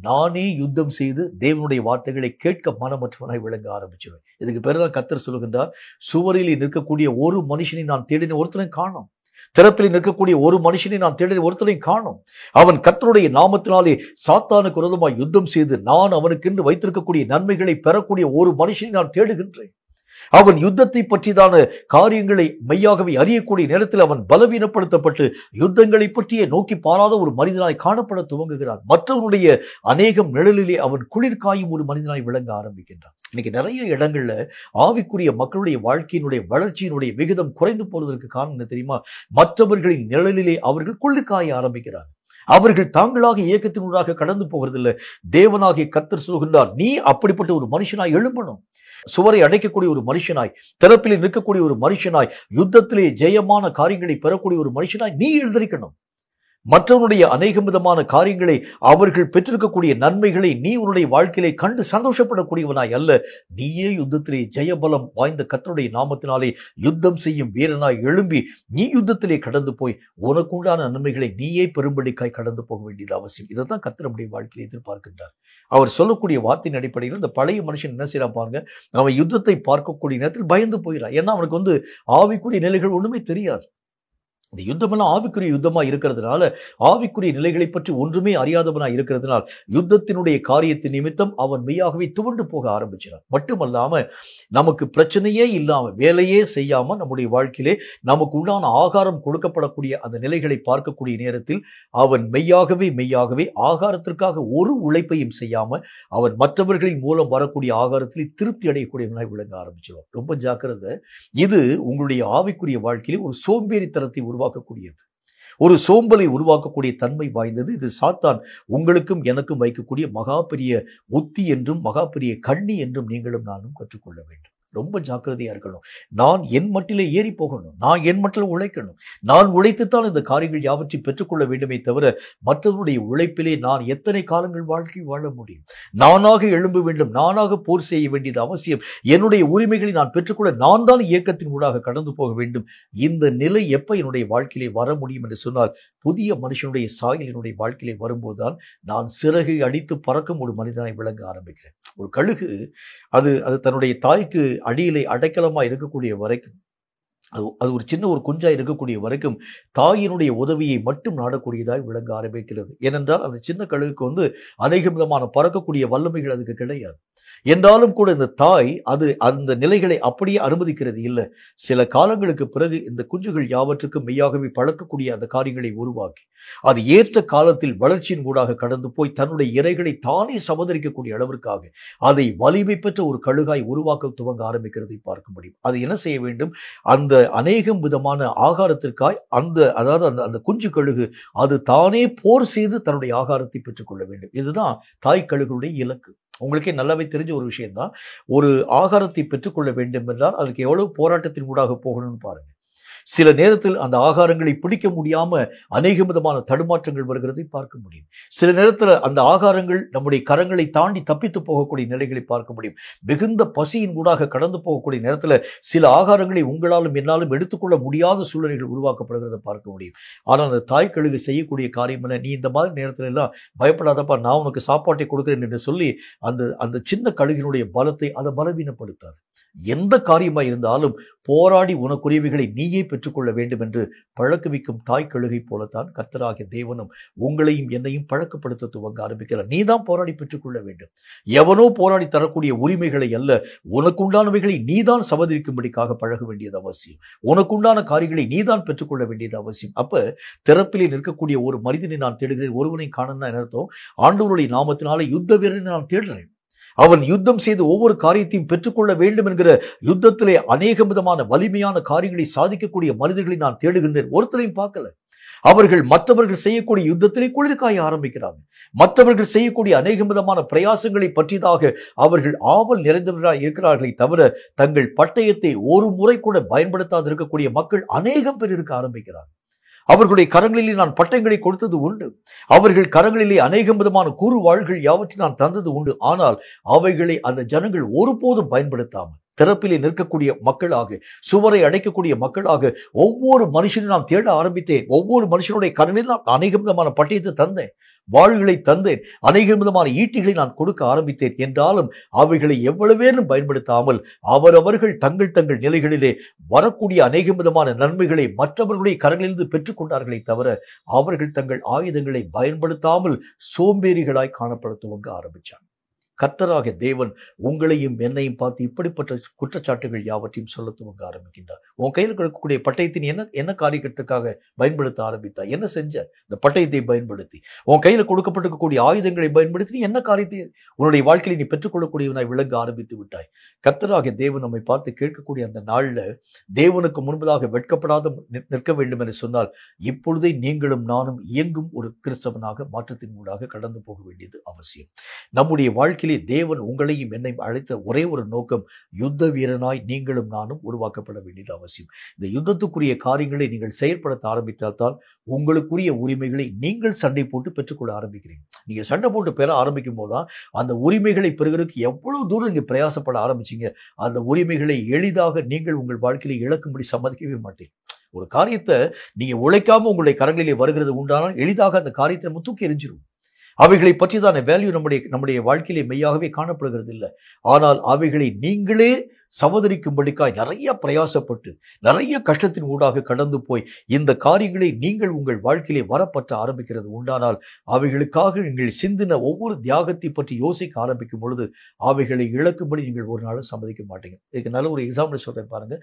நானே யுத்தம் செய்து தேவனுடைய வார்த்தைகளை கேட்க மனமற்றவனாய் விளங்க ஆரம்பிச்சுவேன். இதுக்கு பிறகுதான் கர்த்தர் சொல்லுகின்றார், சுவரில் நிற்கக்கூடிய ஒரு மனுஷனை நான் தேடின ஒருத்தனை காணோம். திறப்பில் நிற்கக்கூடிய ஒரு மனுஷனை நான் தேடின ஒருத்தரையும் காணோம். அவன் கர்த்தருடைய நாமத்தினாலே சாத்தானுக்கு விரோதமாய் யுத்தம் செய்து நான் அவனுக்கென்று வைத்திருக்கக்கூடிய நன்மைகளை பெறக்கூடிய ஒரு மனுஷனை நான் தேடுகின்றேன். அவன் யுத்தத்தை பற்றிதான காரியங்களை மெய்யாகவே அறியக்கூடிய நேரத்தில் அவன் பலவீனப்படுத்தப்பட்டு யுத்தங்களை பற்றியே நோக்கி பாராத ஒரு மனிதனாய் காணப்பட துவங்குகிறான். மற்றவனுடைய அநேகம் நிழலிலே அவன் குளிர்காயும் ஒரு மனிதனாய் விளங்க ஆரம்பிக்கின்றான். இன்னைக்கு நிறைய இடங்கள்ல ஆவிக்குரிய மக்களுடைய வாழ்க்கையினுடைய வளர்ச்சியினுடைய விகிதம் குறைந்து போறதற்கு காரணம் என்ன தெரியுமா? மற்றவர்களின் நிழலிலே அவர்கள் குளிர்காய ஆரம்பிக்கிறாங்க. அவர்கள் தாங்களாக இயக்கத்தினூடாக கடந்து போகிறதில்லை. தேவனாகிய கர்த்தர் சொல்கின்றார், நீ அப்படிப்பட்ட ஒரு மனுஷனாய் எழும்பணும். சுவரை அடைக்கக்கூடிய ஒரு மனுஷனாய், திறப்பிலே நிற்கக்கூடிய ஒரு மனுஷனாய், யுத்தத்திலே ஜெயமான காரியங்களை பெறக்கூடிய ஒரு மனுஷனாய் நீ எழுந்திருக்கணும். மற்றவனுடைய அநேகம் விதமான காரியங்களை, அவர்கள் பெற்றிருக்கக்கூடிய நன்மைகளை நீ உன்னுடைய வாழ்க்கையிலே கண்டு சந்தோஷப்படக்கூடியவனாய் அல்ல, நீயே யுத்தத்திலே ஜெயபலம் வாய்ந்த கர்த்தருடைய நாமத்தினாலே யுத்தம் செய்யும் வீரனாய் எழும்பி நீ யுத்தத்திலே கடந்து போய் உனக்குண்டான நன்மைகளை நீயே பெரும்படிக்காய் கடந்து போக வேண்டியது அவசியம். இதைத்தான் கர்த்தர் நம்முடைய வாழ்க்கையில எதிர்பார்க்கின்றார். அவர் சொல்லக்கூடிய வார்த்தையின் அடிப்படையில் இந்த பழைய மனுஷன் என்ன செய்யறான் பாருங்க, அவன் யுத்தத்தை பார்க்கக்கூடிய நேரத்தில் பயந்து போயிடான். ஏன்னா அவனுக்கு ஆவிக்குரிய நிலைகள் ஒண்ணுமே தெரியாது. இந்த யுத்தமெல்லாம் ஆவிக்குரிய யுத்தமா இருக்கிறதுனால, ஆவிக்குரிய நிலைகளை பற்றி ஒன்றுமே அறியாதவனா இருக்கிறதுனால் யுத்தத்தினுடைய காரியத்தின் நிமித்தம் அவன் மெய்யாகவே துவண்டு போக ஆரம்பிச்சான். மட்டுமல்லாம நமக்கு பிரச்சனையே இல்லாம, வேலையே செய்யாம நம்முடைய வாழ்க்கையிலே நமக்கு உண்டான ஆகாரம் கொடுக்கப்படக்கூடிய அந்த நிலைகளை பார்க்கக்கூடிய நேரத்தில் அவன் மெய்யாகவே ஆகாரத்திற்காக ஒரு உழைப்பையும் செய்யாம அவன் மற்றவர்களின் மூலம் வரக்கூடிய ஆகாரத்தில் திருப்தி அடையக்கூடியவனாய் விளங்க ஆரம்பிச்சிடும். ரொம்ப ஜாக்கிரதை. இது உங்களுடைய ஆவிக்குரிய வாழ்க்கையிலே ஒரு சோம்பேறித்தனத்தை உருவாக்கக்கூடியது, ஒரு சோம்பலை உருவாக்கக்கூடிய தன்மை வாய்ந்தது. இது சாத்தான் உங்களுக்கும் எனக்கும் வைக்கக்கூடிய மகா பெரிய உத்தி என்றும் மகா பெரிய கண்ணி என்றும் நீங்களும் நானும் கற்றுக்கொள்ள வேண்டும். ரொம்ப ஜாக்கிரதையா இருக்கணும். நான் என் மட்டிலே ஏறி போகணும், நான் என் மட்டில் உழைக்கணும், நான் உழைத்துத்தான் இந்த காரியங்கள் யாவற்றையும் பெற்றுக்கொள்ள வேண்டுமே தவிர மற்றவருடைய உழைப்பிலே நான் எத்தனை காலங்கள் வாழ்க்கை வாழ முடியும்? நானாக எழும்ப வேண்டும், நானாக போர் செய்ய வேண்டியது அவசியம். என்னுடைய உரிமைகளை நான் பெற்றுக்கொள்ள நான் தான் இயக்கத்தின் ஊடாக கடந்து போக வேண்டும். இந்த நிலை எப்ப என்னுடைய வாழ்க்கையிலே வர முடியும் என்று சொன்னால், புதிய மனுஷனுடைய சாயல் என்னுடைய வாழ்க்கையிலே வரும்போதுதான் நான் சிறகை அடித்து பறக்கும் ஒரு மனிதனாய் விளங்க ஆரம்பிக்கிறேன். ஒரு கழுகு அது தன்னுடைய தாய்க்கு அடியிலே அடைக்கலமா இருக்கக்கூடிய வரைக்கும், அது ஒரு சின்ன ஒரு குஞ்சா இருக்கக்கூடிய வரைக்கும் தாயினுடைய உதவியை மட்டும் நாடக்கூடியதாய் விளங்க ஆரம்பிக்கிறது. ஏனென்றால் அந்த சின்ன கழுகுக்கு அநேக விதமான பறக்கக்கூடிய வல்லமைகள் அதுக்கு கிடையாது. என்றாலும் கூட இந்த தாய் அந்த நிலைகளை அப்படியே அனுமதிக்கிறது இல்லை. சில காலங்களுக்கு பிறகு இந்த குஞ்சுகள் யாவற்றுக்கும் மெய்யாகவே பழக்கக்கூடிய அந்த காரியங்களை உருவாக்கி அது ஏற்ற காலத்தில் வளர்ச்சியின் ஊடாக கடந்து போய் தன்னுடைய இரைகளை தானே சமதரிக்கக்கூடிய அளவிற்காக அதை வலிமை பெற்ற ஒரு கழுகாய் உருவாக்க துவங்க ஆரம்பிக்கிறதை பார்க்க முடியும். அது என்ன செய்ய வேண்டும்? அந்த அநேகம் விதமான ஆகாரத்திற்காய் அந்த குஞ்சு கழுகு அது தானே போர் செய்து தன்னுடைய ஆகாரத்தை பெற்றுக்கொள்ள வேண்டும். இதுதான் தாய் கழுகுடைய இலக்கு. உங்களுக்கே நல்லாவே தெரிஞ்ச ஒரு விஷயம்தான். ஒரு ஆகாரத்தை பெற்றுக்கொள்ள வேண்டும் என்றால் அதுக்கு எவ்வளவு போராட்டத்தின் ஊடாக போகணும்னு பாருங்க. சில நேரத்தில் அந்த ஆகாரங்களை பிடிக்க முடியாம அநேக விதமான தடுமாற்றங்கள் வருகிறதை பார்க்க முடியும். சில நேரத்தில் அந்த ஆகாரங்கள் நம்முடைய கரங்களை தாண்டி தப்பித்து போகக்கூடிய நிலைகளை பார்க்க முடியும். மிகுந்த பசியின் ஊடாக கடந்து போகக்கூடிய நேரத்தில் சில ஆகாரங்களை உங்களாலும் என்னாலும் எடுத்துக்கொள்ள முடியாத சூழ்நிலைகள் உருவாக்கப்படுகிறத பார்க்க முடியும். ஆனால் அந்த தாய் கழுகு செய்யக்கூடிய காரியம் என்ன? நீ இந்த மாதிரி நேரத்துல எல்லாம் பயப்படாதப்பா, நான் உனக்கு சாப்பாட்டை கொடுக்கிறேன் என்று சொல்லி அந்த சின்ன கழுகினுடைய பலத்தை அதை பலவீனப்படுத்தாது. எந்த காரியமாக இருந்தாலும் போராடி உனக்குரியவைகளை நீயே பெற்றுக்கொள்ள வேண்டும் என்று பழக்குவிக்கும் தாய் கழுகை போலத்தான் கர்த்தராகிய தேவனும் உங்களையும் என்னையும் பழக்கப்படுத்த துவங்க ஆரம்பிக்கிறார். நீ தான் போராடி பெற்றுக்கொள்ள வேண்டும். எவனோ போராடி தரக்கூடிய உரிமைகளை அல்ல, உனக்குண்டானவைகளை நீதான் சமதரிக்கும்படிக்காக பழக வேண்டியது அவசியம். உனக்குண்டான காரியங்களை நீதான் பெற்றுக்கொள்ள வேண்டியது அவசியம். அப்ப திறப்பிலே நிற்கக்கூடிய ஒரு மனிதனை நான் தேடுகிறேன், ஒருவனை காணணும்னா என்ன அர்த்தம்? ஆண்டவருடைய நாமத்தினாலே யுத்த வீரனை நான் தேடுறேன். அவன் யுத்தம் செய்து ஒவ்வொரு காரியத்தையும் பெற்றுக்கொள்ள வேண்டும் என்கிற யுத்தத்திலே அநேக விதமான வலிமையான காரியங்களை சாதிக்கக்கூடிய மனிதர்களை நான் தேடுகின்றேன். ஒருத்தரையும் பார்க்கல. அவர்கள் மற்றவர்கள் செய்யக்கூடிய யுத்தத்திலே குளிர்காய ஆரம்பிக்கிறாங்க. மற்றவர்கள் செய்யக்கூடிய அநேக விதமான பிரயாசங்களை பற்றியதாக அவர்கள் ஆவல் நிறைந்தவர்களாக இருக்கிறார்களே தவிர தங்கள் பட்டயத்தை ஒரு முறை கூட பயன்படுத்தாது இருக்கக்கூடிய மக்கள் அநேகம் பேர் இருக்க ஆரம்பிக்கிறார்கள். அவர்களுடைய கரங்களிலே நான் பட்டயங்களை கொடுத்தது உண்டு. அவர்கள் கரங்களிலே அநேகம் விதமான கூறு வாழ்கள் யாவற்றை நான் தந்தது உண்டு. ஆனால் அவைகளை அந்த ஜனங்கள் ஒருபோதும் பயன்படுத்தாமல் திறப்பிலே நிற்கக்கூடிய மக்களாக, சுவரை அடைக்கக்கூடிய மக்களாக ஒவ்வொரு மனுஷனையும் நான் தேட ஆரம்பித்தேன். ஒவ்வொரு மனுஷனுடைய கரங்களில் நான் அநேக விதமான பட்டயத்தை தந்தேன், வாள்களை தந்தேன், அநேக விதமான ஈட்டிகளை நான் கொடுக்க ஆரம்பித்தேன். என்றாலும் அவைகளை எவ்வளவேனும் பயன்படுத்தாமல் அவரவர்கள் தங்கள் நிலைகளிலே வரக்கூடிய அநேக விதமான நன்மைகளை மற்றவர்களுடைய கரங்களிலிருந்து பெற்றுக்கொண்டார்களே தவிர அவர்கள் தங்கள் ஆயுதங்களை பயன்படுத்தாமல் சோம்பேறிகளாய் காணப்பட துவங்க ஆரம்பித்தாங்க. கர்த்தராகிய தேவன் உங்களையும் என்னையும் பார்த்து இப்படிப்பட்ட குற்றச்சாட்டுகள் யாவற்றையும் சொல்ல துவங்க ஆரம்பிக்கின்றார். உன் கையில் இருக்கக்கூடிய பட்டயத்தின் என்ன காரியத்திற்காக பயன்படுத்த ஆரம்பித்தாய்? என்ன செஞ்ச? இந்த பட்டயத்தை பயன்படுத்தி உன் கையில் கொடுக்கப்பட்டிருக்கக்கூடிய ஆயுதங்களை பயன்படுத்தி நீ என்ன காரியத்தை உன்னுடைய வாழ்க்கையில் நீ பெற்றுக்கொள்ளக்கூடியவனாய் விளங்க ஆரம்பித்து விட்டாய். கர்த்தராகிய தேவன் நம்மை பார்த்து கேட்கக்கூடிய அந்த நாள்ல தேவனுக்கு முன்பதாக வெட்கப்படாத நிற்க வேண்டும் என்று சொன்னால் இப்பொழுதே நீங்களும் நானும் இயங்கும் ஒரு கிறிஸ்தவனாக மாற்றத்தின் ஊடாக கடந்து போக வேண்டியது அவசியம். நம்முடைய வாழ்க்கையிலே தேவன் உங்களையும் என்னையும் அழைத்த ஒரே ஒரு நோக்கம், யுத்த வீரனாய் நீங்களும் நானும் உருவாக்கப்பட வேண்டியது அவசியம். இந்த யுத்தத்துக்குரிய காரியங்களை நீங்கள் செயற்படுத்த ஆரம்பித்தால்தான் உங்களுக்குரிய உரிமைகளை நீங்கள் சண்டை போட்டு பெற்றுக்கொள்ள ஆரம்பிக்கிறீங்க. நீங்க சண்டை போட்டு பெற ஆரம்பிக்கும் போதுதான் அந்த உரிமைகளை பெறுவதற்கு எவ்வளவு தூரம் நீங்க பிரயாசப்பட ஆரம்பிச்சீங்க, அந்த உரிமைகளை எளிதாக நீங்கள் உங்கள் வாழ்க்கையில இழக்கும்படி சம்மதிக்கவே மாட்டீங்க. ஒரு காரியத்தை நீங்க உழைக்காம உங்களுடைய கரங்களிலே வருகிறது உண்டானால் எளிதாக அந்த காரியத்தை நம்ம தூக்கி எறிஞ்சிரும். அவைகளை பற்றிதான வேல்யூ நம்முடைய வாழ்க்கையிலே மெய்யாகவே காணப்படுகிறது இல்லை. ஆனால் அவைகளை நீங்களே சவதரிக்கும்படிக்காய் நிறைய பிரயாசப்பட்டு நிறைய கஷ்டத்தின் ஊடாக கடந்து போய் இந்த காரியங்களை நீங்கள் உங்கள் வாழ்க்கையிலே வரப்பற்ற ஆரம்பிக்கிறது உண்டானால் அவைகளுக்காக நீங்கள் சிந்தின ஒவ்வொரு தியாகத்தை பற்றி யோசிக்க ஆரம்பிக்கும் பொழுது அவைகளை இழக்கும்படி நீங்கள் ஒரு நாளும் சம்மதிக்க மாட்டீங்க. இதுக்கு நல்ல ஒரு எக்ஸாம்பிள் சொல்றேன் பாருங்க.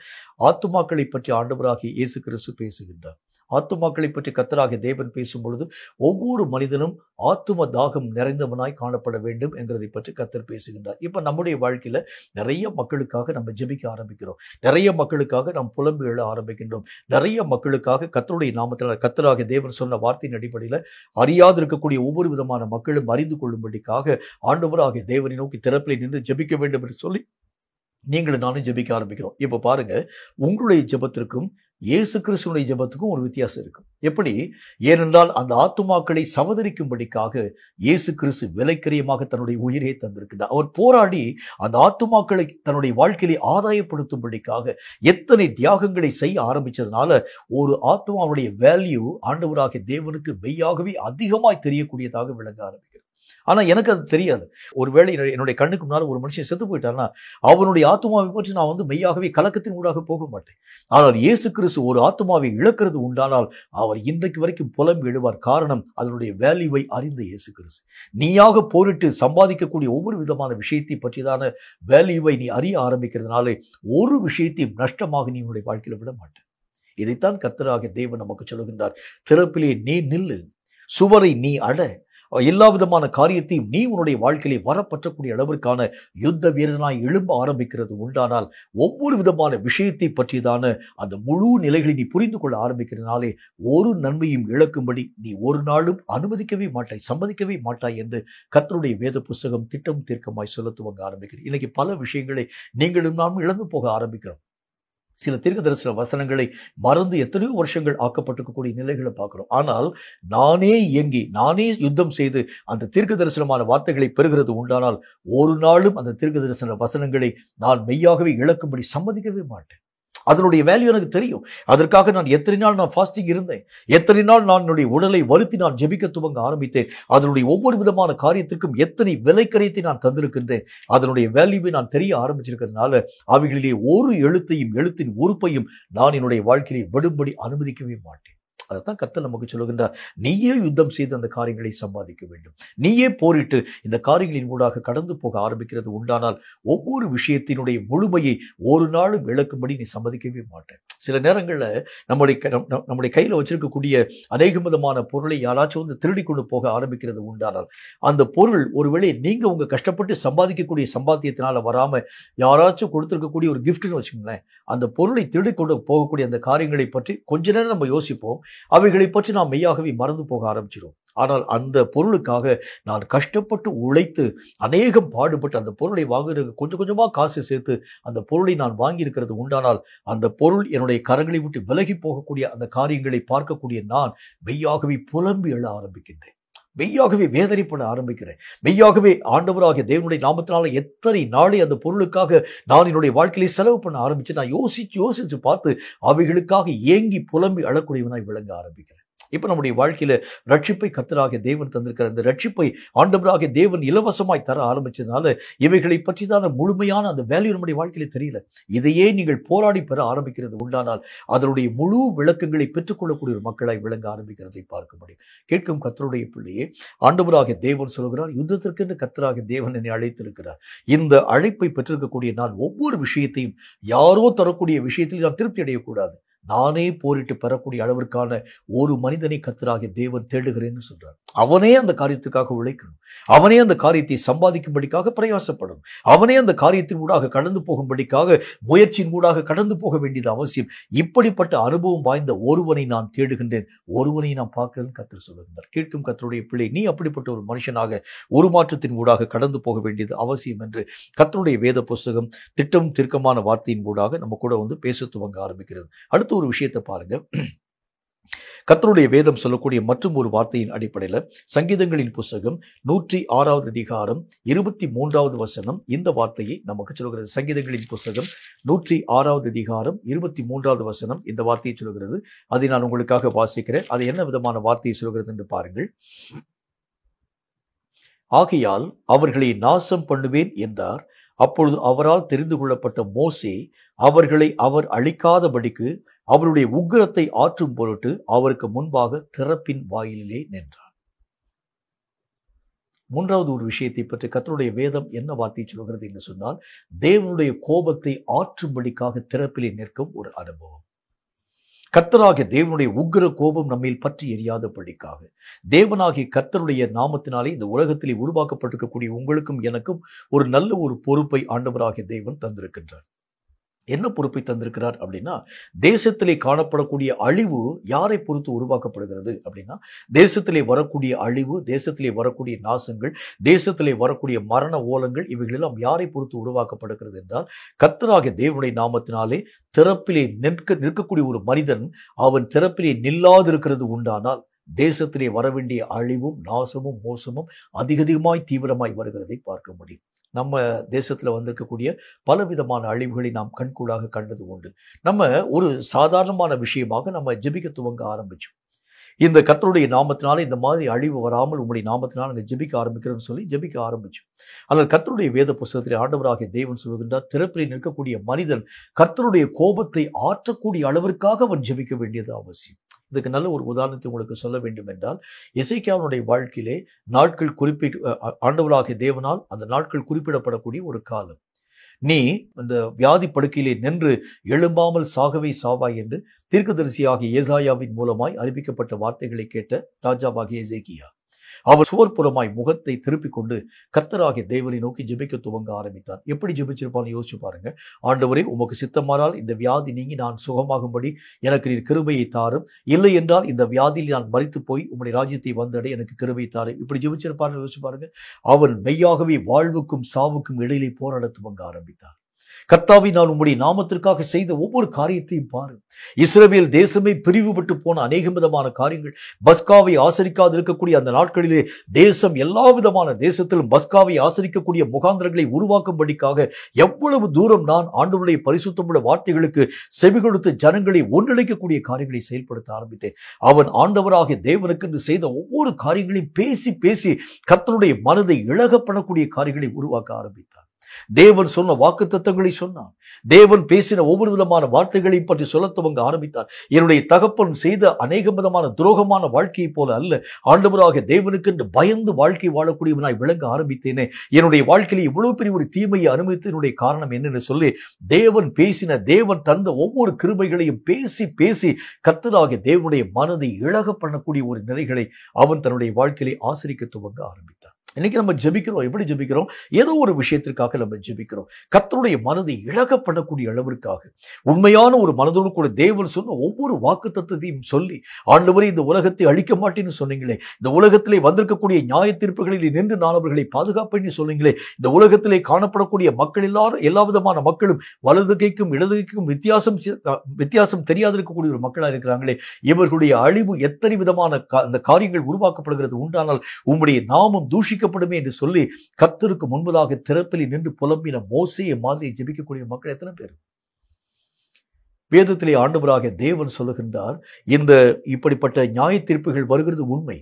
ஆத்துமாக்களை பற்றி ஆண்டவராகிய இயேசு கிறிஸ்து பேசுகின்றார். ஆத்துமாக்களை பற்றி கர்த்தராகிய தேவன் பேசும் பொழுது ஒவ்வொரு மனிதனும் ஆத்தும தாகம் நிறைந்தவனாய் காணப்பட வேண்டும் என்கிறதை பற்றி கர்த்தர் பேசுகின்றார். இப்ப நம்முடைய வாழ்க்கையில நிறைய மக்களுக்காக நம்ம ஜெபிக்க ஆரம்பிக்கிறோம். நிறைய மக்களுக்காக நாம் புலம்பு எழ ஆரம்பிக்கின்றோம். நிறைய மக்களுக்காக கர்த்தருடைய நாமத்தில் கர்த்தராகிய தேவன் சொன்ன வார்த்தையின் அடிப்படையில் அறியாது இருக்கக்கூடிய ஒவ்வொரு விதமான மக்களும் அறிந்து கொள்ளும்படிக்காக ஆண்டவராகிய தேவனை நோக்கி திறப்பிலே நின்று ஜெபிக்க வேண்டும் என்று சொல்லி நீங்களும் நானும் ஜெபிக்க ஆரம்பிக்கிறோம். இப்ப பாருங்க, உங்களுடைய ஜெபத்திற்கும் இயேசு கிறிஸ்துவினுடைய ஜெபத்துக்கும் ஒரு வித்தியாசம் இருக்கும். எப்படி? ஏனென்றால் அந்த ஆத்துமாக்களை சவதரிக்கும்படிக்காக இயேசு கிறிஸ்து விலைக்கரியமாக தன்னுடைய உயிரை தந்திருக்கிறார். அவர் போராடி அந்த ஆத்துமாக்களை தன்னுடைய வாழ்க்கையை ஆதாயப்படுத்தும்படிக்காக எத்தனை தியாகங்களை செய்ய ஆரம்பிச்சதுனால ஒரு ஆத்துமாவுடைய வேல்யூ ஆண்டவராகிய தேவனுக்கு மெய்யாகவே அதிகமாய் தெரியக்கூடியதாக விளங்க ஆரம்பிக்கிறது. ஆனா எனக்கு அது தெரியாது. ஒருவேளை என்னுடைய கண்ணுக்கு முன்னால ஒரு மனுஷன் செத்து போயிட்டான்னா அவனுடைய ஆத்துமாவை பற்றி நான் மெய்யாகவே கலக்கத்தின் ஊடாக போக மாட்டேன். ஆனால் இயேசு கிறிஸ்து ஒரு ஆத்துமாவை இழக்கிறது உண்டானால் அவர் இன்றைக்கு வரைக்கும் புலம்பி எழுவார். காரணம், அதனுடைய வேல்யூவை அறிந்த இயேசு கிறிஸ்து. நீயாக போரிட்டு சம்பாதிக்கக்கூடிய ஒவ்வொரு விதமான விஷயத்தை பற்றிதான வேல்யூவை நீ அறிய ஆரம்பிக்கிறதுனாலே ஒரு விஷயத்தையும் நஷ்டமாக நீ உன்னுடைய வாழ்க்கையில விட மாட்டேன். இதைத்தான் கர்த்தராகிய தேவன் நமக்கு சொல்லுகின்றார். திறப்பிலே நீ நில்லு, சுவரை நீ அட, எல்லா விதமான காரியத்தையும் நீ உன்னுடைய வாழ்க்கையிலே வரப்பற்றக்கூடிய அளவிற்கான யுத்த வீரனாய் எழும்ப ஆரம்பிக்கிறது உண்டானால் ஒவ்வொரு விதமான விஷயத்தை பற்றியதான அந்த முழு நிலைகளை நீ புரிந்து கொள்ள ஆரம்பிக்கிறதுனாலே ஒரு நன்மையும் இழக்கும்படி நீ ஒரு நாளும் அனுமதிக்கவே மாட்டாய், சம்மதிக்கவே மாட்டாய் என்று கர்த்தருடைய வேத புஸ்தகம் திட்டம் தீர்க்கமாய் சொல்ல துவங்க ஆரம்பிக்கிறது. இன்னைக்கு பல விஷயங்களை நீங்களும் நாமும் இழந்து போக ஆரம்பிக்கிறோம். சில தீர்க்க தரிசன வசனங்களை மறந்து எத்தனையோ வருஷங்கள் ஆக்கப்பட்டிருக்கக்கூடிய நிலைகளை பார்க்கிறோம். ஆனால் நானே இயங்கி நானே யுத்தம் செய்து அந்த தீர்க்க தரிசனமான வார்த்தைகளை பெறுகிறது உண்டானால் ஒரு நாளும் அந்த தீர்க்க தரிசன வசனங்களை நான் மெய்யாகவே இழக்கும்படி சம்மதிக்கவே மாட்டேன். அதனுடைய வேல்யூ எனக்கு தெரியும். அதற்காக நான் எத்தனை நாள் நான் ஃபாஸ்டிங் இருந்தேன், எத்தனை நாள் நான் என்னுடைய உடலை வருத்தி நான் ஜெபிக்க துவங்க ஆரம்பித்தேன். அதனுடைய ஒவ்வொரு விதமான காரியத்திற்கும் எத்தனை விலைக்கரியத்தை நான் தந்திருக்கின்றேன். அதனுடைய வேல்யூவை நான் தெரிய ஆரம்பிச்சிருக்கிறதுனால அவைகளிலே ஒரு எழுத்தின் உறுப்பையும் நான் என்னுடைய வாழ்க்கையை விடும்படி அனுமதிக்கவே மாட்டேன். அதைத்தான் கர்த்தர் நமக்கு சொல்லுகின்றார். நீயே யுத்தம் செய்து அந்த காரியங்களை சம்பாதிக்க வேண்டும். நீயே போரிட்டு இந்த காரியங்களின் ஊடாக கடந்து போக ஆரம்பிக்கிறது உண்டானால் ஒவ்வொரு விஷயத்தினுடைய முழுமையை ஒரு நாளும் இழக்கும்படி நீ சம்மதிக்கவே மாட்டேன். சில நேரங்களில் நம்முடைய கையில் வச்சிருக்கக்கூடிய அநேக விதமான பொருளை யாராச்சும் திருடி கொண்டு போக ஆரம்பிக்கிறது உண்டானால் அந்த பொருள் ஒருவேளை நீங்க உங்க கஷ்டப்பட்டு சம்பாதிக்கக்கூடிய சம்பாத்தியத்தினால வராம யாராச்சும் கொடுத்திருக்கக்கூடிய ஒரு கிஃப்ட்னு வச்சுக்கோங்களேன், அந்த பொருளை திருடி கொண்டு போகக்கூடிய அந்த காரியங்களை பற்றி கொஞ்ச நேரம் நம்ம யோசிப்போம். அவைகளை பற்றி நாம் மெய்யாகவே மறந்து போக ஆரம்பிச்சிடும். ஆனால் அந்த பொருளுக்காக நான் கஷ்டப்பட்டு உழைத்து அநேகம் பாடுபட்டு அந்த பொருளை வாங்குறதுக்கு கொஞ்சம் கொஞ்சமா காசு சேர்த்து அந்த பொருளை நான் வாங்கியிருக்கிறது உண்டானால் அந்த பொருள் என்னுடைய கரங்களை விட்டு விலகி போகக்கூடிய அந்த காரியங்களை பார்க்கக்கூடிய நான் மெய்யாகவே புலம்பி எழ ஆரம்பிக்கின்றேன். மெய்யாகவே வேதனைப்பட ஆரம்பிக்கிறேன். மெய்யாகவே ஆண்டவராகிய தேவனுடைய நாமத்தினால எத்தனை நாளை அந்த பொருளுக்காக நான் என்னுடைய வாழ்க்கையிலே செலவு பண்ண ஆரம்பிச்சு நான் யோசிச்சு பார்த்து அவைகளுக்காக ஏங்கி புலம்பி அழக்கூடியவனாய் விளங்க ஆரம்பிக்கிறேன். இப்ப நம்முடைய வாழ்க்கையில ரட்சிப்பை கர்த்தராகிய தேவன் தந்திருக்கிற அந்த ரட்சிப்பை ஆண்டவராகிய தேவன் இலவசமாய் தர ஆரம்பிச்சதுனால இவைகளை பற்றிதான முழுமையான அந்த வேல்யூ நம்முடைய வாழ்க்கையில தெரியல. இதையே நீங்கள் போராடி பெற ஆரம்பிக்கிறது உண்டானால் அதனுடைய முழு விளக்கங்களை பெற்றுக்கொள்ளக்கூடிய ஒரு மக்களாய் விளங்க ஆரம்பிக்கிறதை பார்க்க முடியும். கேட்கும் கர்த்தருடைய பிள்ளையே, ஆண்டவராகிய தேவன் சொல்கிறார், யுத்தத்திற்கென்று கர்த்தராகிய தேவன் என்னை அழைத்திருக்கிறார். இந்த அழைப்பை பெற்றிருக்கக்கூடிய நான் ஒவ்வொரு விஷயத்தையும் யாரோ தரக்கூடிய விஷயத்தில் நான் திருப்தி அடையக்கூடாது. நானே போரிட்டு பெறக்கூடிய அளவிற்கான ஒரு மனிதனை கர்த்தராகிய தேவன் தேடுகிறேன்னு சொல்றார். அவனே அந்த காரியத்துக்காக உழைக்கணும். அவனே அந்த காரியத்தை சம்பாதிக்கும்படிக்காக பிரயாசப்படணும். அவனே அந்த காரியத்தின் ஊடாக கடந்து போகும்படிக்காக முயற்சியின் ஊடாக கடந்து போக வேண்டியது அவசியம். இப்படிப்பட்ட அனுபவம் வாய்ந்த ஒருவனை நான் தேடுகின்றேன், ஒருவனை நான் பார்க்கிறேன் கர்த்தர் சொல்லுகின்றார். கேட்கும் கர்த்தருடைய பிள்ளை, நீ அப்படிப்பட்ட ஒரு மனுஷனாக ஒரு மாற்றத்தின் ஊடாக கடந்து போக வேண்டியது அவசியம் என்று கர்த்தருடைய வேத புஸ்தகம் திட்டம் தீர்க்கமான வார்த்தையின் ஊடாக நம்ம கூட பேச துவங்க ஆரம்பிக்கிறது. அடுத்த ஒரு விஷயத்தை பாருங்க. கர்த்தருடைய வேதம் சொல்லக்கூடிய மற்றும் ஒரு வார்த்தையின் அடிப்படையில் சங்கீதங்களின் புஸ்தகம் 106வது அதிகாரம் 23வது வசனம் இந்த வார்த்தையை நமக்கு சொல்கிறது. சங்கீதங்களின் புஸ்தகம் 106வது அதிகாரம் 23வது வசனம் இந்த வார்த்தையை சொல்கிறது. அதை நான் உங்களுக்காக வாசிக்கிறேன். அது என்ன விதமான வார்த்தையை சொல்கிறது என்று பாருங்கள். ஆகையால் அவர்களை நாசம் பண்ணுவேன் என்றார். அப்பொழுது அவரால் தெரிந்து கொள்ளப்பட்ட மோசே அவர்களை அவர் அழிக்காதபடிக்கு அவருடைய உக்கிரத்தை ஆற்றும் பொருட்டு அவருக்கு முன்பாக திறப்பின் வாயிலே நின்றார். மூன்றாவது ஒரு விஷயத்தை பற்றி கர்த்தருடைய வேதம் என்ன வார்த்தை சொல்கிறது என்று சொன்னால், தேவனுடைய கோபத்தை ஆற்றும்படிக்காக திறப்பிலே நிற்கும் ஒரு அனுபவம். கர்த்தராகிய தேவனுடைய உக்கிர கோபம் நம்மில் பற்றி எரியாதபடிக்காக தேவனாகிய கர்த்தருடைய நாமத்தினாலே இந்த உலகத்திலே உருவாக்கப்பட்டிருக்கக்கூடிய உங்களுக்கும் எனக்கும் ஒரு நல்ல ஒரு பொறுப்பை ஆண்டவராகிய தேவன் தந்திருக்கின்றார். என்ன பொறுப்பை தந்திருக்கிறார் அப்படின்னா, தேசத்திலே காணப்படக்கூடிய அழிவு யாரை பொறுத்து உருவாக்கப்படுகிறது அப்படின்னா, தேசத்திலே வரக்கூடிய அழிவு, தேசத்திலே வரக்கூடிய நாசங்கள், தேசத்திலே வரக்கூடிய மரண ஓலங்கள் இவைகளெல்லாம் யாரை பொறுத்து உருவாக்கப்படுகிறது என்றால், கர்த்தராகிய தேவனுடைய நாமத்தினாலே திறப்பிலே நிற்கக்கூடிய ஒரு மனிதன் அவன் திறப்பிலே நில்லாதிருக்கிறது உண்டானால் தேசத்திலே வரவேண்டிய அழிவும் நாசமும் மோசமும் அதிகமாய் தீவிரமாய் வருகிறதை பார்க்க முடியும். நம்ம தேசத்துல வந்திருக்கக்கூடிய பலவிதமான அழிவுகளை நாம் கண்கூடாக கண்டது உண்டு. நம்ம ஒரு சாதாரணமான விஷயமாக நம்ம ஜெபிக்க துவங்க ஆரம்பிச்சோம். இந்த கர்த்தருடைய நாமத்தினால இந்த மாதிரி அழிவு வராமல் உங்களுடைய நாமத்தினால நாங்கள் ஜெபிக்க ஆரம்பிக்கிறோம்னு சொல்லி ஜெபிக்க ஆரம்பிச்சோம். ஆனால் கர்த்தருடைய வேத புஸ்தகத்திலே ஆண்டவராகிய தேவன் சொல்கின்றார், திறப்பிலே நிற்கக்கூடிய மனிதன் கர்த்தருடைய கோபத்தை ஆற்றக்கூடிய அளவிற்காக அவன் ஜெபிக்க வேண்டியது அவசியம். இதுக்கு நல்ல ஒரு உதாரணத்தை உங்களுக்கு சொல்ல வேண்டும் என்றால், எசேக்கியாவுடைய வாழ்க்கையிலே நாட்கள் ஆண்டவராகிய தேவனால் அந்த நாட்கள் குறிப்பிடப்படக்கூடிய ஒரு காலம். நீ இந்த வியாதி படுக்கையிலே நின்று எழும்பாமல் சாகவே சாவாய் என்று தீர்க்கதரிசியாகிய ஏசாயாவின் மூலமாய் அறிவிக்கப்பட்ட வார்த்தைகளை கேட்ட ராஜாவாகிய எசேக்கியா அவர் சுவர்புறமாய் முகத்தை திருப்பிக் கொண்டு கர்த்தராகிய தேவனை நோக்கி ஜெபிக்க துவங்க ஆரம்பித்தார். எப்படி ஜெபிச்சிருப்பான்னு யோசிச்சு பாருங்க. ஆண்டவரே, உமக்கு சித்தமானால் இந்த வியாதி நீங்கி நான் சுகமாகும்படி எனக்கு நீர் கிருபையை தாரும், இல்லை என்றால் இந்த வியாதியில் நான் மரித்து போய் உம்முடைய ராஜ்யத்தை வந்தடை எனக்கு கிருபை தாரு. இப்படி ஜெபிச்சிருப்பாருன்னு யோசிச்சு பாருங்க. அவன் மெய்யாகவே வாழ்வுக்கும் சாவுக்கும் இடையிலே போராட துவங்க ஆரம்பித்தார். கர்த்தாவே, நான் உம்முடைய நாமத்திற்காக செய்த ஒவ்வொரு காரியத்தையும் பாரு. இஸ்ரவேல் தேசமே பிரிவுபட்டு போன அநேக விதமான காரியங்கள், பஸ்காவை ஆசரிக்காது இருக்கக்கூடிய அந்த நாட்களிலே தேசம் எல்லா விதமான தேசத்திலும் பஸ்காவை ஆசரிக்கக்கூடிய முகாந்திரங்களை உருவாக்கும்படிக்காக எவ்வளவு தூரம் நான் ஆண்டவருடைய பரிசுத்தமுள்ள வார்த்தைகளுக்கு செவி கொடுத்து ஜனங்களை ஒன்றிணைக்கக்கூடிய காரியங்களை செயல்படுத்த ஆரம்பித்தேன். அவன் ஆண்டவராகிய தேவனுக்கு செய்த ஒவ்வொரு காரியங்களையும் பேசி பேசி கர்த்தருடைய மனதை இழகப்படக்கூடிய காரியங்களை உருவாக்க ஆரம்பித்தார். தேவன் சொன்ன வாக்குத்தத்தங்களை சொன்னான். தேவன் பேசின ஒவ்வொரு விதமான வார்த்தைகளையும் பற்றி சொல்ல துவங்க ஆரம்பித்தார். என்னுடைய தகப்பன் செய்த அநேக விதமான துரோகமான வாழ்க்கையை போல அல்ல, ஆண்டவராக தேவனுக்கு என்று பயந்து வாழ்க்கை வாழக்கூடியவனாய் விளங்க ஆரம்பித்தேனே. என்னுடைய வாழ்க்கையில் இவ்வளவு பெரிய ஒரு தீமையை அனுமதித்தனுடைய காரணம் என்னென்னு சொல்லி தேவன் பேசின, தேவன் தந்த ஒவ்வொரு கிருபைகளையும் பேசி பேசி கர்த்தராகிய தேவனுடைய மனதை இழக பண்ணக்கூடிய ஒரு நிலைகளை அவன் தன்னுடைய வாழ்க்கையிலே ஆசரிக்க துவங்க ஆரம்பித்தார். இன்னைக்கு நம்ம ஜெபிக்கிறோம். எப்படி ஜெபிக்கிறோம்? ஏதோ ஒரு விஷயத்திற்காக நம்ம ஜெபிக்கிறோம். கர்த்தருடைய மனதை இழகப்படக்கூடிய அளவிற்காக உண்மையான ஒரு மனதோடு கூட தேவன் சொன்ன ஒவ்வொரு வாக்குத்தத்தத்தையும் சொல்லி, ஆண்டவரே, இந்த உலகத்தை அழிக்க மாட்டேன்னு சொன்னீங்களே, இந்த உலகத்திலே வந்திருக்கக்கூடிய நியாய தீர்ப்புகளில் நின்று நான் அவர்களை பாதுகாப்பேன்னு சொன்னீங்களே, இந்த உலகத்திலே காணப்படக்கூடிய மக்கள் எல்லா விதமான மக்களும் வலது கைக்கும் இடது கைக்கும் வித்தியாசம் தெரியாது இருக்கக்கூடிய ஒரு மக்களாக இருக்கிறாங்களே, இவர்களுடைய அழிவு எத்தனை விதமான அந்த காரியங்கள் உருவாக்கப்படுகிறது உண்டானால் உம்முடைய நாமம் தூஷிக்கப்படுமே என்று சொல்லி கர்த்தருக்கு முன்பதாக திறப்பில் நின்று புலம்பின மோசேயை மாதிரி ஜெபிக்கக்கூடிய மக்கள் எத்தனை பேர்? வேதத்திலே ஆண்டவராக தேவன் சொல்லுகின்றார், இந்த இப்படிப்பட்ட நியாய தீர்ப்புகள் வருகிறது உண்மை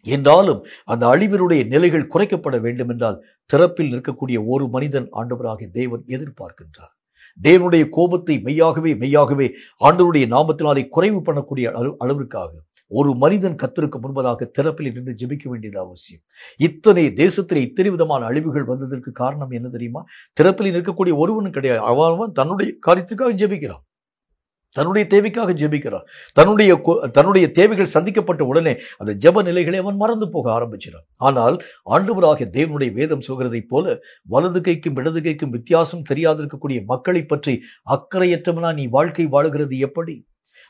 என்றாலும் அந்த அழிவினுடைய நிலைகள் குறைக்கப்பட வேண்டும் என்றால் திறப்பில் நிற்கக்கூடிய ஒரு மனிதன் ஆண்டவராக தேவன் எதிர்பார்க்கின்றார். தேவனுடைய கோபத்தை மெய்யாகவே ஆண்டவருடைய நாமத்தினாலே குறைவு பண்ணக்கூடிய அளவிற்காக ஒரு மனிதன் கர்த்தருக்கு முன்பதாக திறப்பில் நின்று ஜெபிக்க வேண்டியது அவசியம். இத்தனை தேசத்திலே இத்தனை விதமான அழிவுகள் வந்ததற்கு காரணம் என்ன தெரியுமா? திறப்பில் நிற்கக்கூடிய ஒருவனும் கிடையாது. அவன் தன்னுடைய காரியத்துக்காக ஜெபிக்கிறான், தன்னுடைய தேவைக்காக ஜெபிக்கிறான். தன்னுடைய தேவைகள் சந்திக்கப்பட்ட உடனே அந்த ஜெப நிலைகளை அவன் மறந்து போக ஆரம்பிக்கிறான். ஆனால் ஆண்டவராக தேவனுடைய வேதம் சொல்கிறதைப் போல வலது கைக்கும் இடது கைக்கும் வித்தியாசம் தெரியாதிருக்கக்கூடிய மக்களை பற்றி அக்கறையற்றவனா நீ வாழ்க்கை வாழுகிறது எப்படி?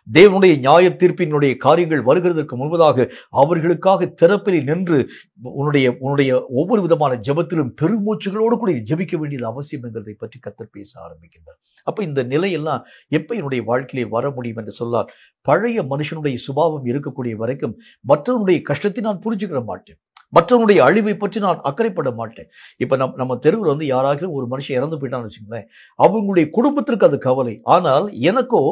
தேவனுடைய நியாய தீர்ப்பினுடைய காரியங்கள் வருகிறதற்கு முன்பதாக அவர்களுக்காக திறப்பில் நின்று உன்னுடைய ஒவ்வொரு விதமான ஜெபத்திலும் பெருமூச்சுகளோடு கூட ஜெபிக்க வேண்டியது அவசியம் என்கிறதை பற்றி கர்த்தர் பேச ஆரம்பிக்கின்றார். அப்ப இந்த நிலையெல்லாம் எப்ப என்னுடைய வாழ்க்கையிலே வர முடியும் என்று சொல்லால், பழைய மனுஷனுடைய சுபாவம் இருக்கக்கூடிய வரைக்கும் மற்றவனுடைய கஷ்டத்தை நான் புரிஞ்சுக்கிற மாட்டேன், மற்றவனுடைய அழிவை பற்றி நான் அக்கறைப்பட மாட்டேன். இப்ப நம்ம தெருவில் யாராவது ஒரு மனுஷன் இறந்து போயிட்டான்னு வச்சுக்கோங்களேன், அவங்களுடைய குடும்பத்திற்கு அது கவலை. ஆனால் எனக்கோ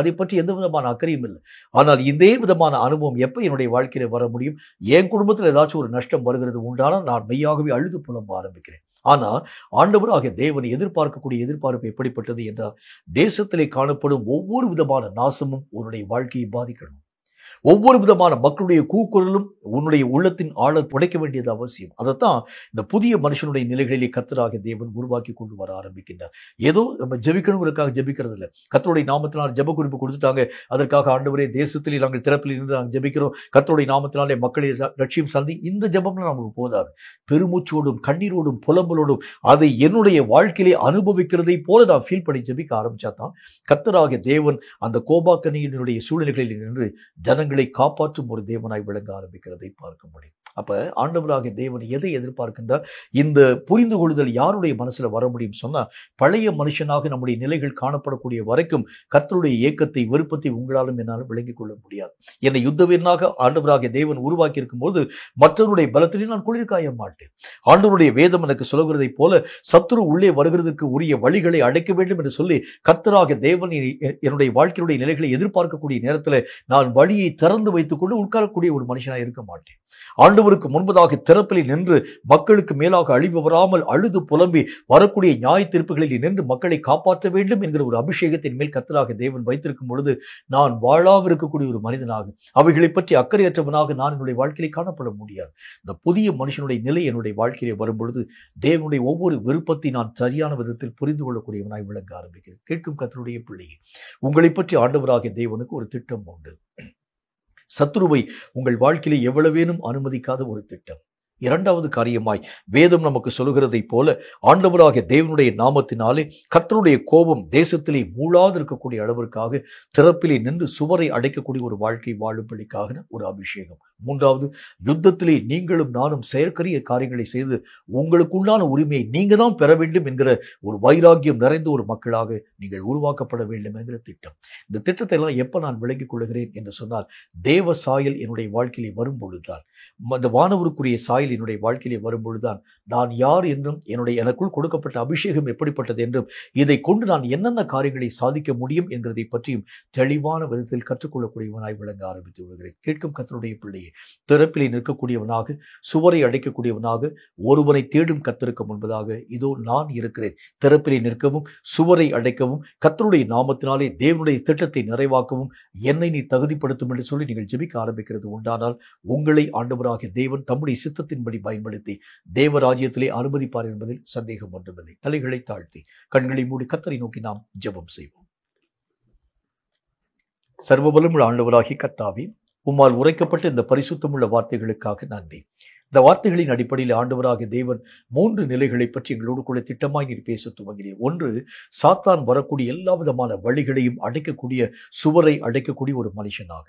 அதை பற்றி எந்த விதமான அக்கறையும் இல்லை. ஆனால் இதே விதமான அனுபவம் எப்ப என்னுடைய வாழ்க்கையில வர முடியும்? என் குடும்பத்தில் ஏதாச்சும் ஒரு நஷ்டம் வருகிறது உண்டானால் நான் மெய்யாகவே அழுது புலம்ப ஆரம்பிக்கிறேன். ஆனா ஆண்டவராக தேவனை எதிர்பார்க்கக்கூடிய எதிர்பார்ப்பு எப்படிப்பட்டது என்றால், தேசத்திலே காணப்படும் ஒவ்வொரு விதமான நாசமும் உன்னுடைய வாழ்க்கையை பாதிக்கணும். ஒவ்வொரு விதமான மக்களுடைய கூக்குரலும் உன்னுடைய உள்ளத்தின் ஆழ உடைக்க வேண்டியது அவசியம். அதைத்தான் இந்த புதிய மனுஷனுடைய நிலைகளிலே கர்த்தராக தேவன் உருவாக்கி கொண்டு வர ஆரம்பிக்கின்றார். ஏதோ நம்ம ஜெபிக்கணுங்கிறதுக்காக ஜெபிக்கிறது இல்லை. கர்த்தருடைய நாமத்தினால் ஜெப குறிப்பு கொடுத்துட்டாங்க, அதற்காக ஆண்டவரே தேசத்திலே நாங்கள் திறப்பில் இருந்து நாங்கள் ஜெபிக்கிறோம், கர்த்தருடைய நாமத்தினாலே மக்களை லட்சியம் சந்தி, இந்த ஜெபம்லாம் நமக்கு போதாது. பெருமூச்சோடும் கண்ணீரோடும் புலம்பலோடும் அதை என்னுடைய வாழ்க்கையிலே அனுபவிக்கிறதை போல நான் ஃபீல் பண்ணி ஜெபிக்க ஆரம்பிச்சா தான் கர்த்தராக தேவன் அந்த கோபாக்கனியினுடைய சூழ்நிலைகளில் நின்று ஜனங்களை காப்பாற்றும் ஒரு தேவனாய் விளங்க ஆரம்பிக்கிறதை பார்க்க முடியும். அப்ப ஆண்டவராக தேவன் எதை எதிர்பார்க்கின்றார்? இந்த புரிந்து கொள்ளுதல் யாருடைய மனசுல வர முடியும் சொன்னா, பழைய மனுஷனாக நம்முடைய நிலைகள் காணப்படக்கூடிய வரைக்கும் கர்த்தருடைய ஏக்கத்தை விருப்பத்தை உங்களாலும் என்னாலும் விளங்கிக் கொள்ள முடியாது. என்னை யுத்த வீரனாக ஆண்டவராக தேவன் உருவாக்கி இருக்கும் போது மற்றவருடைய பலத்திலே நான் குளிர் காய மாட்டேன். ஆண்டவருடைய வேதம் எனக்கு சொல்லுகிறதை போல சத்துரு உள்ளே வருகிறதுக்கு உரிய வழிகளை அடைக்க வேண்டும் என்று சொல்லி கர்த்தராக தேவன் என்னுடைய வாழ்க்கையுடைய நிலைகளை எதிர்பார்க்கக்கூடிய நேரத்தில் நான் வழியை திறந்து வைத்துக் கொண்டு உட்காரக்கூடிய ஒரு மனுஷனாக இருக்க மாட்டேன். ஆண்டவருக்கு முன்பதாக திறப்பில் நின்று மக்களுக்கு மேலாக அழிவு வராமல் அழுது புலம்பி வரக்கூடிய நியாய தீர்ப்புகளில் நின்று மக்களை காப்பாற்ற வேண்டும் என்கிற ஒரு அபிஷேகத்தின் மேல் கர்த்தராக தேவன் வைத்திருக்கும் பொழுது நான் வாழாவிருக்கக்கூடிய ஒரு மனிதனாக, அவைகளை பற்றி அக்கறையற்றவனாக நான் என்னுடைய வாழ்க்கையிலே காணப்பட முடியாது. இந்த புதிய மனுஷனுடைய நிலை என்னுடைய வாழ்க்கையிலே வரும் பொழுது தேவனுடைய ஒவ்வொரு விருப்பத்தை நான் சரியான விதத்தில் புரிந்து கொள்ளக்கூடியவனாய் விளங்க ஆரம்பிக்கிறேன். கேட்கும் கர்த்தருடைய பிள்ளையே, உங்களை பற்றி ஆண்டவராகிய தேவனுக்கு ஒரு திட்டம் உண்டு. சத்துருவை உங்கள் வாழ்க்கையிலே எவ்வளவேனும் அனுமதிக்காத ஒரு திட்டம். இரண்டாவது காரியமாய் வேதம் நமக்கு சொல்லுகிறதை போல ஆண்டவராகிய தேவனுடைய நாமத்தினாலே கர்த்தருடைய கோபம் தேசத்திலே மூளாது இருக்கக்கூடிய அளவிற்காக திறப்பிலே நின்று சுவரை அடைக்கக்கூடிய ஒரு வாழ்க்கை வாழும்படிக்காக ஒரு அபிஷேகம். மூன்றாவது, யுத்தத்திலே நீங்களும் நானும் செயற்கரிய காரியங்களை செய்து உங்களுக்குள்ளான உரிமையை நீங்க தான் பெற வேண்டும் என்கிற ஒரு வைராக்கியம் நிறைந்த ஒரு மக்களாக நீங்கள் உருவாக்கப்பட வேண்டும் என்கிற திட்டம். இந்த திட்டத்தை எல்லாம் எப்ப நான் விளங்கிக் கொள்கிறேன் என்று சொன்னால், தேவ சாயல் என்னுடைய வாழ்க்கையிலே வரும் பொழுதுதான், அந்த வானவருக்குரிய சாயல் என்னுடைய வாழ்க்கையிலே வரும்பொழுதுதான் நான் யார் என்றும் எனக்குள் கொடுக்கப்பட்ட அபிஷேகம் எப்படிப்பட்டது என்றும் இதை கொண்டு நான் என்னென்ன காரியங்களை சாதிக்க முடியும் என்கிறதை பற்றியும் தெளிவான விதத்தில் கற்றுக்கொள்ளக்கூடியவனாய் விளங்க ஆரம்பித்து விடுகிறேன். கேட்கும் கர்த்தருடைய பிள்ளையே, திறப்பிலே நிற்கக்கூடியவனாக, சுவரை அடைக்கக்கூடியவனாக, ஒருவனை தேடும் கர்த்தருக்கு முன்பதாக இதோ நான் இருக்கிறேன். திறப்பிலே நிற்கவும் சுவரை அடைக்கவும் கர்த்தருடைய நாமத்தினாலே தேவனுடைய திட்டத்தை நிறைவாக்கவும் என்னை நீ தகுதிப்படுத்தும் என்று சொல்லி நீங்கள் ஜெபிக்க ஆரம்பிக்கிறது உண்டானால் உங்களை ஆண்டவராகிய தேவன் தம்முடைய சித்தத்தின்படி பயன்படுத்தி தேவராஜ்யத்திலே அனுமதிப்பார் என்பதில் சந்தேகம் ஒன்றுமில்லை. தலைகளை தாழ்த்தி கண்களை மூடி கர்த்தரை நோக்கி நாம் ஜெபம் செய்வோம். சர்வபலமுள்ள ஆண்டவராகிய கர்த்தாவே, உம்மால் உரைக்கப்பட்ட இந்த பரிசுத்தமுள்ள வார்த்தைகளுக்காக நன்றி. இந்த வார்த்தைகளின் அடிப்படையில் ஆண்டவராகிய தேவன் 3 நிலைகளை பற்றி எங்களோடு கூட திட்டமாய் நீர் பேச துவங்கினீர். ஒன்று, சாத்தான் வரக்கூடிய எல்லா விதமான வழிகளையும் அடைக்கக்கூடிய, சுவரை அடைக்கக்கூடிய ஒரு மனுஷனாக.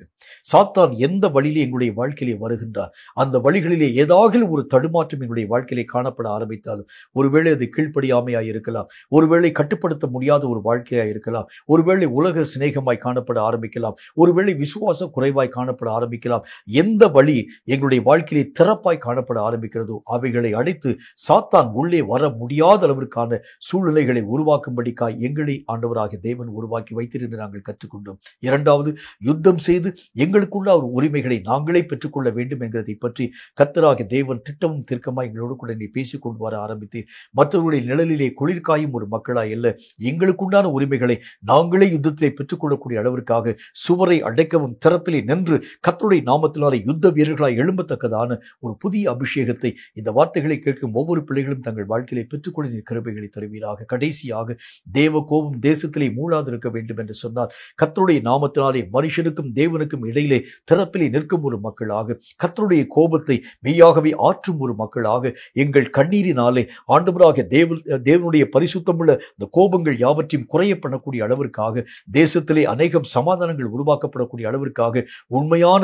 சாத்தான் எந்த வழியிலே எங்களுடைய வாழ்க்கையிலே வருகின்றார், அந்த வழிகளிலே ஏதாவது ஒரு தடுமாற்றம் எங்களுடைய வாழ்க்கையிலே காணப்பட ஆரம்பித்தாலும், ஒருவேளை அது கீழ்ப்படியாமையாய் இருக்கலாம், ஒருவேளை கட்டுப்படுத்த முடியாத ஒரு வாழ்க்கையாய் இருக்கலாம், ஒருவேளை உலக சிநேகமாய் காணப்பட ஆரம்பிக்கலாம், ஒருவேளை விசுவாச குறைவாய் காணப்பட ஆரம்பிக்கலாம். எந்த வழி எங்களுடைய வாழ்க்கையிலே திறப்பாய் காணப்பட ஆரம்பிக்கிறதோ அவைகளை அடைத்து சாத்தான் உள்ளே வர முடியாத அளவிற்கான சூழ்நிலைகளை உருவாக்கும்படிக்காய் எங்களை ஆண்டவராகிய தேவன் உருவாக்கி வைத்திருந்து நாங்கள் கற்றுக்கொண்டோம். இரண்டாவது, யுத்தம் செய்து எங்களுக்குள்ள ஒரு உரிமைகளை நாங்களே பெற்றுக்கொள்ள வேண்டும் என்கிறதை பற்றி கர்த்தராகிய தேவன் திட்டமும் தீர்க்கமாய் எங்களோடு கூட நீ பேசிக்கொண்டு வர ஆரம்பித்தீர். மற்றவர்களுடைய நிழலிலே குளிர்காயும் ஒரு மக்களாய் அல்ல, எங்களுக்குண்டான உரிமைகளை நாங்களே யுத்தத்திலே பெற்றுக்கொள்ளக்கூடிய அளவிற்காக சுவரை அடைக்கவும் திறப்பிலே நின்று கர்த்தருடைய நாமத்தினாலே யுத்த வீரர்களாய் எழும்பத்தக்கதான ஒரு புதிய அபிஷேகத்தை இந்த வார்த்தைகளை கேட்கும் ஒவ்வொரு பிள்ளைகளும் தங்கள் வாழ்க்கையிலே பெற்றுக்கொள்ள நீர் கிருபைகளை தருவீராக. கடைசியாக, தேவ கோபம் தேசத்திலே மூழாதிருக்க வேண்டும் என்று சொன்னார். கர்த்தருடைய நாமத்தினாலே மனுஷனுக்கும் தேவனுக்கும் இடையிலே திறப்பிலே நிற்கும் ஒரு மக்களாக, கர்த்தருடைய கோபத்தை மெய்யாகவே ஆற்றும் ஒரு மக்களாக, எங்கள் கண்ணீரினாலே ஆண்டவராகிய தேவனுடைய பரிசுத்தமுள்ள இந்த கோபங்கள் யாவற்றையும் குறைய பண்ணக்கூடிய அளவிற்காக, தேசத்திலே அநேகம் சமாதானங்கள் உருவாக்கப்படக்கூடிய அளவிற்காக உண்மையான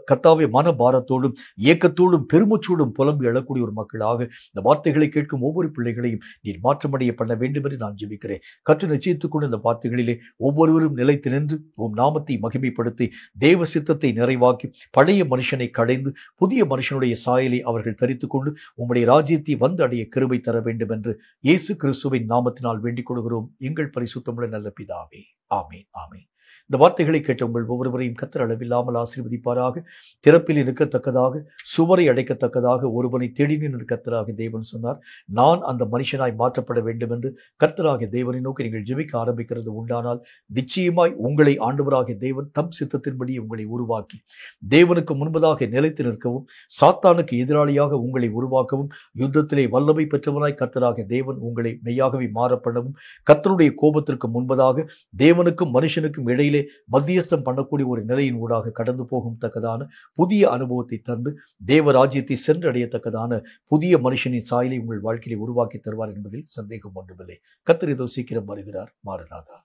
கர்த்தாவே மனபாரத்தோடும் ஏக்கத்தோடும் பெருமூச்சோடும் புலம்பி எழக்கூடிய ஒரு மக்களாக இந்த வார்த்தைகளை கேட்கும் ஒவ்வொரு பிள்ளைகளையும் நீர் மாற்றமடைய பண்ண வேண்டும் என்று நான் ஜெபிக்கிறேன். கற்று நிச்சயித்துக் கொண்டு இந்த வார்த்தைகளிலே ஒவ்வொருவரும் நிலைத்து நின்று உம் நாமத்தை மகிமைப்படுத்தி தேவ சித்தத்தை நிறைவாக்கி பழைய மனுஷனை கடைந்து புதிய மனுஷனுடைய சாயலை அவர்கள் தரித்துக் கொண்டு உம்முடைய ராஜ்யத்தை வந்து அடைய கிருபை தர வேண்டும் என்று இயேசு கிறிஸ்துவின் நாமத்தினால் வேண்டிக் கொள்கிறோம் எங்கள் பரிசுத்தமுள்ள நல்ல பிதாவே. ஆமேன், ஆமேன். இந்த வார்த்தைகளை கேட்ட உங்கள் ஒவ்வொருவரையும் கர்த்தர் அளவில்லாமல் ஆசீர்வதிப்பாராக. திறப்பில் இருக்கத்தக்கதாக, சுவரை அடைக்கத்தக்கதாக ஒருவனை தேடின கர்த்தராகிய தேவன் சொன்னார். நான் அந்த மனுஷனாய் மாற்றப்பட வேண்டும் என்று கர்த்தராகிய தேவனை நோக்கி நீங்கள் ஜெபிக்க ஆரம்பிக்கிறது உண்டானால் நிச்சயமாய் உங்களை ஆண்டவராகிய தேவன் தம் சித்தத்தின்படி உங்களை உருவாக்கி தேவனுக்கு முன்பதாக நிலைத்து நிற்கவும், சாத்தானுக்கு எதிராளியாக உங்களை உருவாக்கவும், யுத்தத்திலே வல்லமை பெற்றவனாய் கர்த்தராகிய தேவன் உங்களை மெய்யாகவே மாறப்படவும், கர்த்தருடைய கோபத்திற்கு முன்பதாக தேவனுக்கும் மனுஷனுக்கும் இடையிலே மத்தியஸ்தம் பண்ணக்கூடிய ஒரு நிலையின் ஊடாக கடந்து போகும் தக்கதான புதிய அனுபவத்தை தந்து தேவராஜ்யத்தை சென்றடையத்தக்கதான புதிய மனுஷனின் சாயலை உங்கள் வாழ்க்கையை உருவாக்கி தருவார் என்பதில் சந்தேகம் ஒன்றுமில்லை. கர்த்தர் இதோ சீக்கிரம் வருகிறார். மாரநாதா.